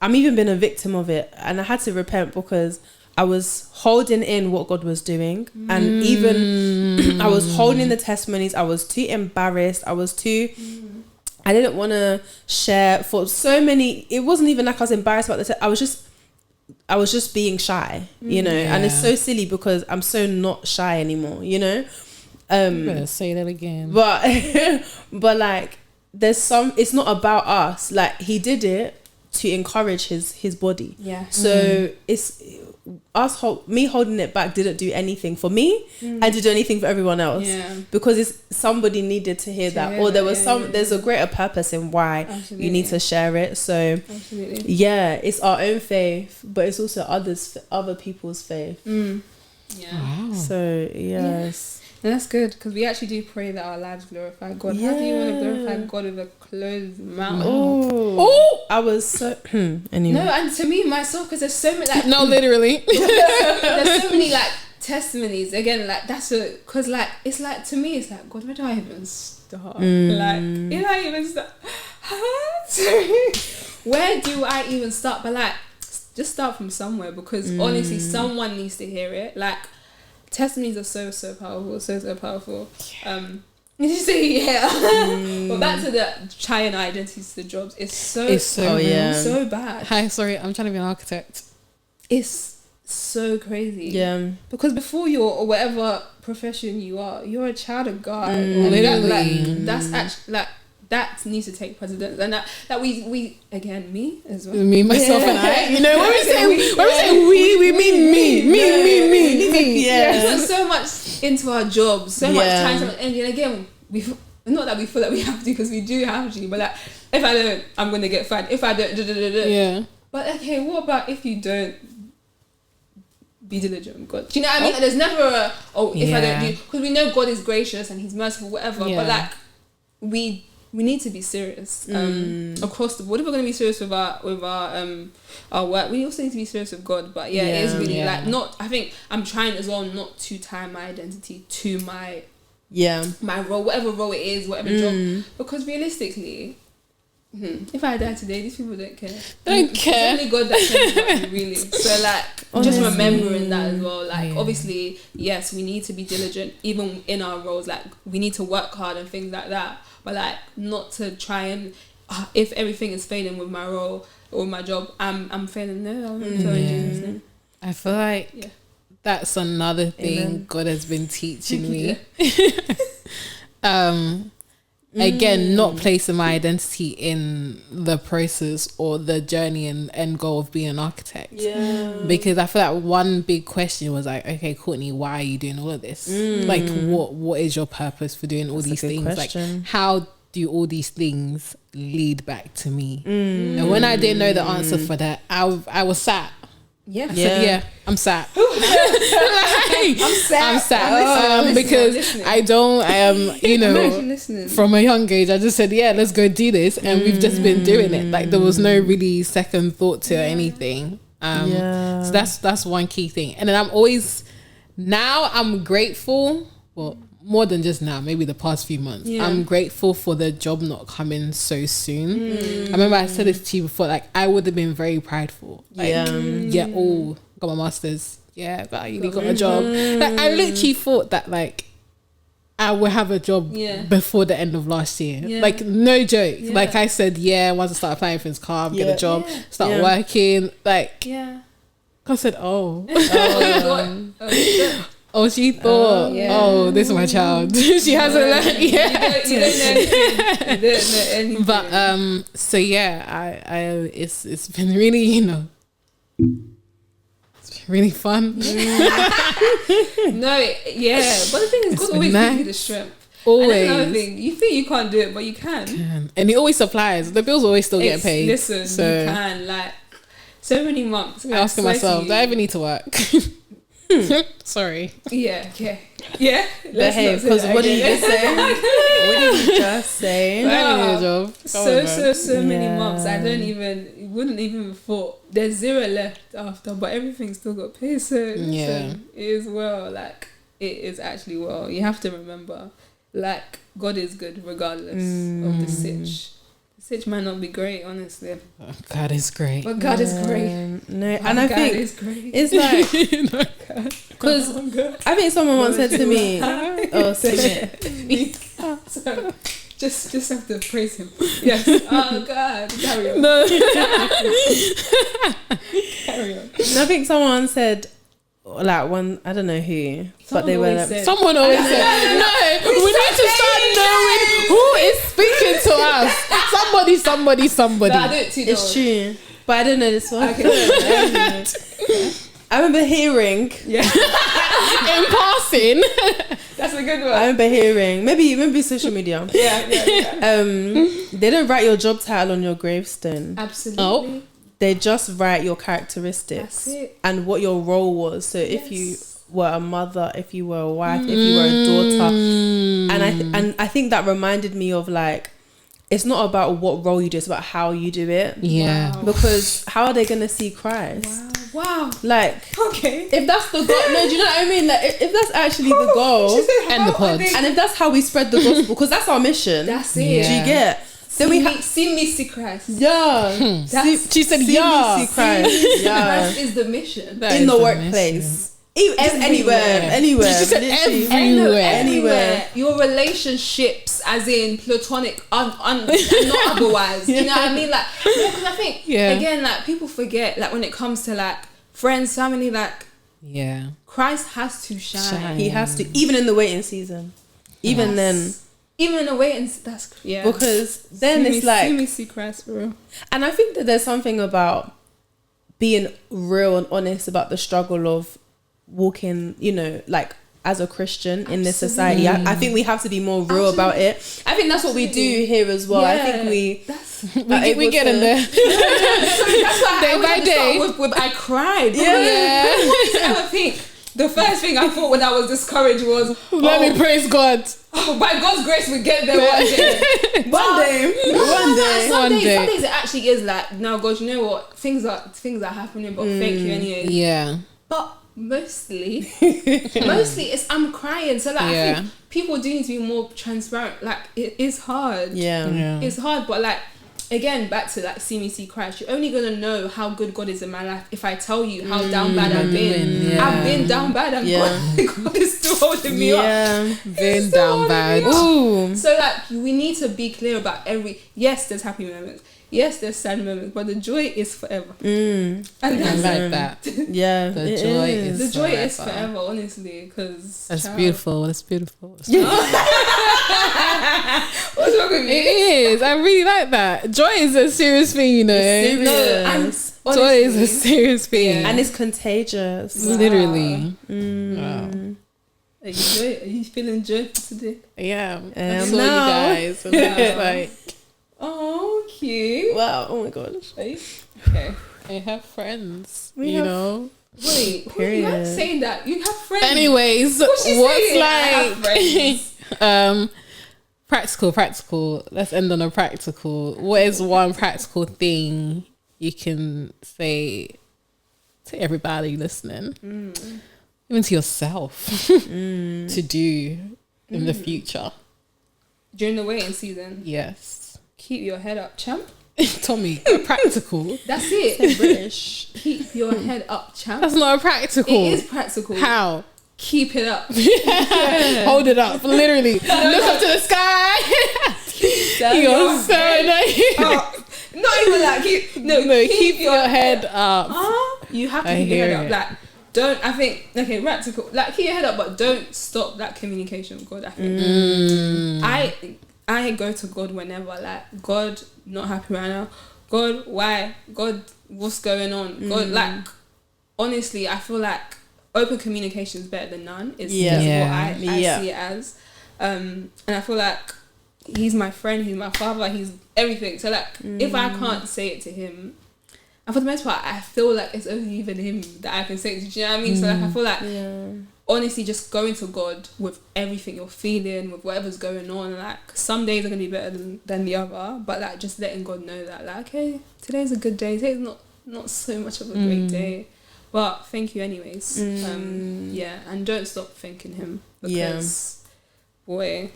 I'm even been a victim of it, and I had to repent because I was holding in what God was doing, and even I was holding the testimonies. I was too embarrassed. I didn't want to share for so many. It wasn't even like I was embarrassed about this. I was just being shy, you know. And it's so silly because I'm so not shy anymore, you know. Better say that again. But like there's it's not about us. Like he did it to encourage his body. So it's us me holding it back didn't do anything for me. I didn't do anything for everyone else. Because somebody needed to hear that, or there was there's a greater purpose in why you need to share it. So it's our own faith, but it's also other people's faith. Wow. So yes. And that's good, because we actually do pray that our lives glorify God. How do you want to glorify God with a closed mouth? Oh, I was so anyway. No, and to me myself, because there's so many like no, literally. there's so many like testimonies. Again, like because like it's like to me it's like, God, where do I even start? Like, if I even start, where do I even start? But like, just start from somewhere, because honestly, someone needs to hear it. Like. Testimonies are so powerful, so powerful. You say but back to the trying identities to the jobs. It's so bad. Hi, sorry, I'm trying to be an architect. It's so crazy. Because before you're whatever profession you are, you're a child of God. Literally, that's actually like. That needs to take precedence, and that we again, me as well, me, myself, and I. You know, when we say we mean me. Yeah, we put so much into our jobs, so much time, and again, not that we feel that we have to, because we do have to, but like, if I don't, I'm gonna get fined. If I don't, But okay, what about if you don't be diligent with God? Do you know what I mean? Like, there's never if I don't do, because we know God is gracious and He's merciful, whatever. But like, we need to be serious across the board. If we're going to be serious with our work, we also need to be serious with God. But it is really like not. I think I'm trying as well not to tie my identity to my role, whatever role it is, whatever job. Because realistically, if I die today, these people don't care. It's only God that cares about me, really. So like, just remembering that as well. Like, obviously, yes, we need to be diligent, even in our roles. Like, we need to work hard and things like that. But like, not to try and if everything is failing with my role, or my job, I'm failing. No, I'm failing Jesus' name. I feel like that's another thing God has been teaching me. Again, not placing my identity in the process or the journey and end goal of being an architect. Yeah. Because I feel like one big question was like, okay, Courtney, why are you doing all of this? Like, what is your purpose for doing all these things? Question. Like, how do all these things lead back to me? And when I didn't know the answer for that, I was sat. Yeah. I said, I'm sat. I'm sat. Because I don't, you know, from a young age, I just said, let's go do this. And we've just been doing it. Like, there was no really second thought to anything. So that's one key thing. And then I'm grateful. Well, more than just now, maybe the past few months. I'm grateful for the job not coming so soon. I remember I said this to you before, like, I would have been very prideful. Like, got my master's. Yeah, but I really got a job. Like, I literally thought that, like, I would have a job before the end of last year. Like, no joke. Like, I said, once I start applying for this car, get a job, start working. Like, I said, she thought, this is my child. She hasn't learned yet. You don't know anything. But so it's been really, you know, it's been really fun. But the thing is, God always gives you the strength. Always. And another thing, you think you can't do it, but you can. And he always supplies. The bills always still get paid. Listen, you can. Like, so many months. I'm asking myself, do I ever need to work? Sorry. Yeah. Behave, because what did you just say? What did you just say? So many months. Wouldn't even thought. There's zero left after, but everything's still got paid. So it is well. Like, it is actually well. You have to remember, like, God is good regardless of the sitch. Sitch might not be great, honestly. God is great. But God is great. And I think is great. It's like, because I think someone once said to me, sing it. So, just have to praise him. Yes. Oh God, carry on. No. Carry on. And I think someone said, like, one, I don't know who, but they were like, someone always said, no, we need to start knowing who is speaking to us. Somebody. No, I do it too, it's true, but I don't know this one. I remember hearing, in passing. That's a good one. I remember hearing, maybe social media. They don't write your job title on your gravestone. Absolutely. They just write your characteristics and what your role was. So if you were a mother, if you were a wife, if you were a daughter, and I think that reminded me of, like, it's not about what role you do, it's about how you do it. Yeah. Wow. Because how are they gonna see Christ? Wow. Like, okay, if that's the goal, no, do you know what I mean? Like, if that's actually the goal, and the pod, and if that's how we spread the gospel, because that's our mission. That's it. Do you get? Then we see me see Christ. Yeah. She said, see me see Christ. Christ is the mission. In the workplace. Just anywhere. She said everywhere. Your relationships, as in platonic, and not otherwise. You know what I mean? Like, because I think again, like, people forget, like, when it comes to, like, friends, family, like, Christ has to shine. He has to, even in the waiting season. Even then. Even in a waiting, because then it's like, see me see Christ, bro. And I think that there's something about being real and honest about the struggle of walking, you know, like, as a Christian in this society. I think we have to be more real about it. I think that's what we do here as well. I think we get in there. That's why day by day. I cried. What did I ever think? The first thing I thought when I was discouraged was, let me praise God. Oh, by God's grace, we get there one day. One day. Some days it actually is like, no, God, you know what? Things are happening, but thank you anyway. Yeah. But mostly it's I'm crying. So, like, I think people do need to be more transparent. Like, it is hard. Yeah. It's hard, but, like, again, back to like see me, see Christ. You're only gonna know how good God is in my life if I tell you how down bad I've been. Yeah. I've been down bad, and God is still holding me up. Been down bad. Ooh. So like we need to be clear about yes, there's happy moments. Yes, there's sad moments, but the joy is forever. And that's like that. Yeah, the joy is forever, honestly, because that's beautiful. That's beautiful. What's wrong with me? It is. I really like that. Joy is a serious thing, you know. Serious. Joy is a serious thing, and it's contagious. Wow. Literally. Wow. Are you feeling joyful today? Yeah. I saw you guys. And I was like, oh, cute. Wow. Oh my gosh. Okay. I have friends. We you have- know. Wait, who you have saying that? You have friends. Anyways, what's saying? I have like practical. Let's end on a practical. What is one practical thing you can say to everybody listening, even to yourself, to do in the future during the waiting season? Yes. Keep your head up, champ. Tommy, practical. That's it. British. Keep your head up, champ. That's not a practical. It is practical. How? Keep it up. Hold it up, literally. Look up to the sky. You're so annoying. Not even like keep your head up. You have to keep your head up. Like don't. I think practical. Like keep your head up, but don't stop that communication with God. I think I go to God whenever, like, God, not happy right now. God, why? God, what's going on? God, like, honestly, I feel like open communication is better than none. Is what I see it as. And I feel like he's my friend, he's my father, he's everything. So, like, if I can't say it to him, and for the most part, I feel like it's only even him that I can say it to. Do you know what I mean? So, like, I feel like... honestly, just going to God with everything you're feeling, with whatever's going on. Like, some days are going to be better than the other, but like just letting God know that, like, okay, today's a good day. Today's not so much of a great day, but thank you anyways. And don't stop thanking him, because boy,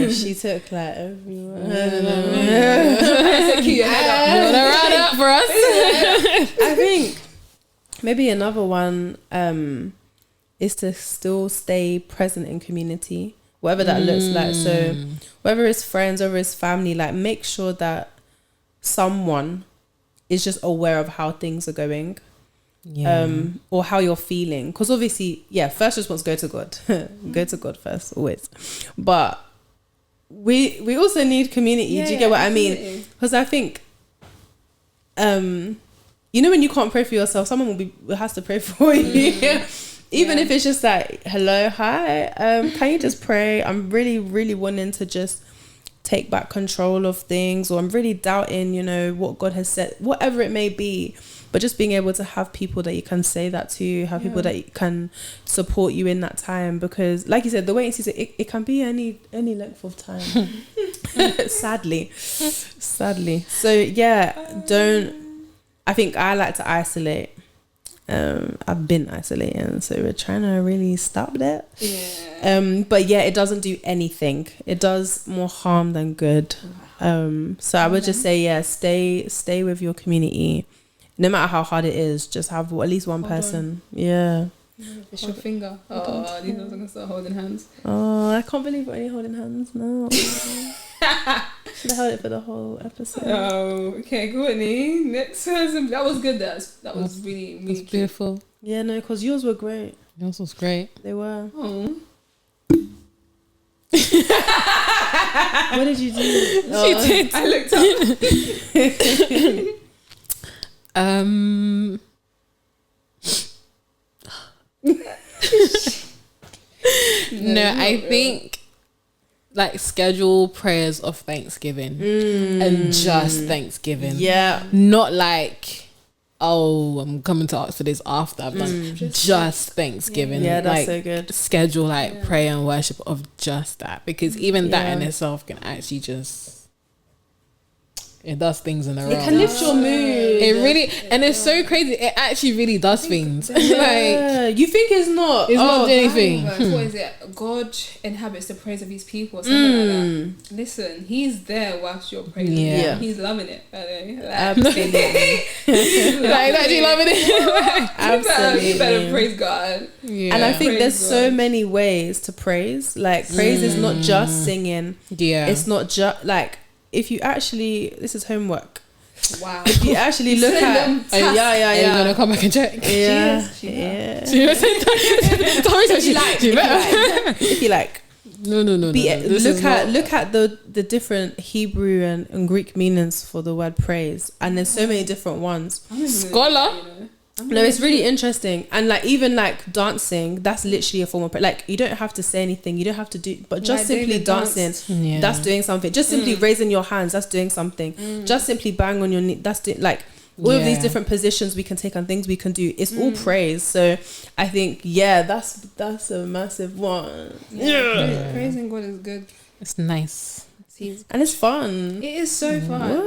she took like everywhere. You wanna run up for us? I think maybe another one is to still stay present in community, whatever that looks like. So whether it's friends, whether it's family, like make sure that someone is just aware of how things are going, or how you're feeling. Because obviously, first response, go to God. Go to God first, always. But we also need community. Do you get what I mean? Because I think you know, when you can't pray for yourself, someone has to pray for you. Even if it's just like, hello, hi, can you just pray? I'm really, really wanting to just take back control of things, or I'm really doubting, you know, what God has said, whatever it may be. But just being able to have people that you can say that to, have people that can support you in that time. Because like you said, the waiting season, it can be any length of time. Sadly. So I think I like to isolate. I've been isolating, so we're trying to really stop that. But it doesn't do anything. It does more harm than good. So I would just say, stay with your community. No matter how hard it is, just have at least one person. It's your finger. Oh, these ones are gonna start holding hands. Oh, I can't believe we're only holding hands now. Should have held it for the whole episode. Oh, okay, Courtney. Next person. That was good. That was really, really beautiful. Yeah, no, because yours were great. Yours was great. They were. Oh. What did you do? She did. I looked up. No, I think like schedule prayers of Thanksgiving and just Thanksgiving. Yeah. Not like, oh, I'm coming to ask for this after I've done just Thanksgiving. Yeah, that's like, so good. Schedule like prayer and worship of just that, because even that in itself can actually just it does things in the It realm. can lift your mood. It really, and it's so crazy. It actually really does things. Like, Yeah, you think it's not? it's not doing anything. What is it? God inhabits the praise of his people, or something like that. Listen, he's there whilst you're praising him. Yeah. He's loving it, by the way. Like, Absolutely. Like, actually loving it. Absolutely. You better praise God. Yeah. And I think Praise there's so God. many ways to praise. Like praise is not just singing. yeah. It's not just like if you actually. This is homework. Wow. If you actually look Send at. them Oh, yeah. Are you gonna come back and check? Yeah. She Yeah. She was saying, Tommy said she If you like. No. This is not- Look at the different Hebrew and Greek meanings for the word praise, and there's so many different ones. Scholar. No, it's really interesting, and like even like dancing, that's literally a form of prayer. Like you don't have to say anything, you don't have to do, but just Like simply David dancing, danced. Yeah. that's doing something. Just simply raising your hands, that's doing something. Just simply bang on your knee, that's doing like. All of these Yeah. different positions we can take and things we can do, it's all praise. So I think that's a massive one. Yeah. Praising God is good. It's nice. And it's fun. It is so fun.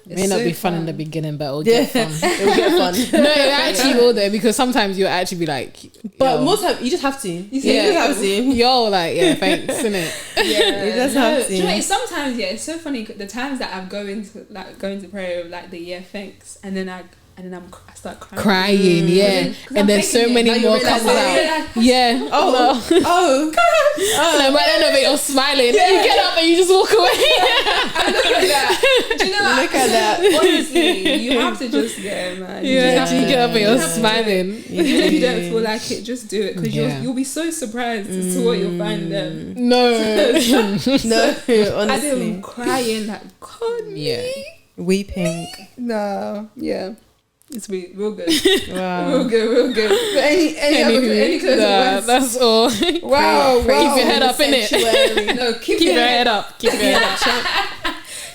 It may not be fun in the beginning, but it'll Yeah, get fun. it'll get fun. No, it actually will though, because sometimes you'll actually be like, But yo, most time you just have to. You see, just have to. yo, like, yeah, thanks, innit? Yeah, You just have do you know to. what, sometimes it's so funny the times that I've go into prayer with like the thanks, and then I start crying. Crying, yeah. 'Cause I'm And then so thinking it, many now you more realise comes it. out. Yeah. Oh, oh, And by the end of it, you're smiling. You get up and you just walk away. And look at that. Do you know what? Look at that. Honestly, you have to just man. You Yeah, just have you to- get up and you you're have to do it. smiling. Even if you don't feel like it, just do it, because Yeah. you'll be so surprised as to what you'll find then. No. no, I honestly, did crying like God. Yeah. weeping. No, yeah, it's real good, Wow. real good. But any closing Nah, words? that's all. Wow, Keep your head up, innit? No, keep Keep your head up. Keep your head up.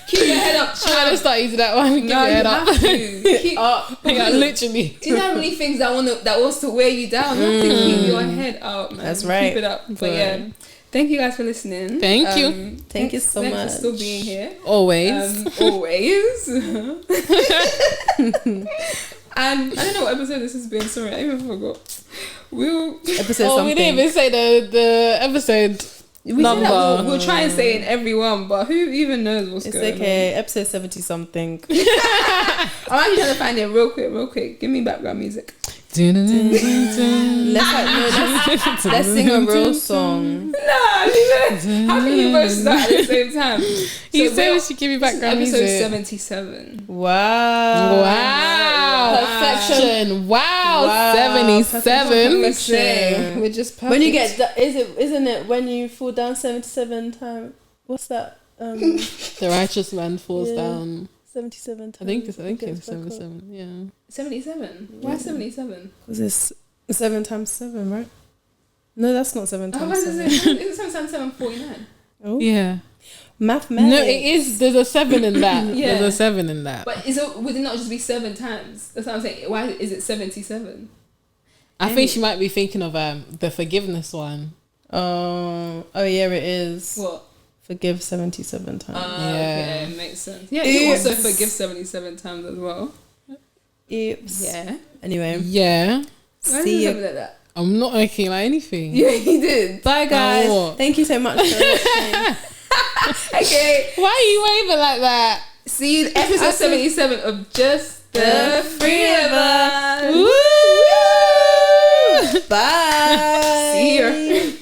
Keep your head up. I'm gonna start using that one. Keep your No, you head up. have to keep up. Yeah, literally. Do you know how many things that wants to wear you down? You have to keep your head up, man. That's right. Keep it up. But Right. yeah, thank you guys for listening. Thank you. Thank you so thanks much. for still being here. Always. Always. And I don't know what episode this has been. Sorry, I even forgot. Episode Oh, something. we didn't even say the episode We number. said that we'll try and say it in every one, but who even knows what's It's going okay. Episode 70 something. on? I'm actually trying to find it real quick. Give me background music. Let's sing a real song. Nah, how can you both start at the same time? You So said we're- we should give you background episode music. 77. Wow. Wow. Perfection. Wow. Wow. 77. Perfection. We're just perfect. When you get isn't it when you fall down 77 times? What's that? The righteous man falls Yeah. down. 77 times. I think it's Gets back up. 77. Yeah. 77. Why 77? Was this 7 times 7, right? No, that's not 7 Oh, times what is 7. it? Is it 49? Oh. Yeah. Mathematics. No, it is. There's a 7 in that. Yeah. There's a 7 in that. But would it not just be 7 times? That's what I'm saying. Why is it 77? I think she might be thinking of the forgiveness one. Oh, yeah, it is. What? Forgive 77 times. Yeah. Okay, makes sense. Yeah, you Oops. also forgive 77 times as well. Oops. Yeah. Anyway, Yeah. Why see did you you. say like that? I'm not looking like anything. Yeah, he did. Bye, guys. what? Thank you so much for watching. Okay. Why are you waving like that? See you episode 77 of Just the Three of Us. Bye. See you.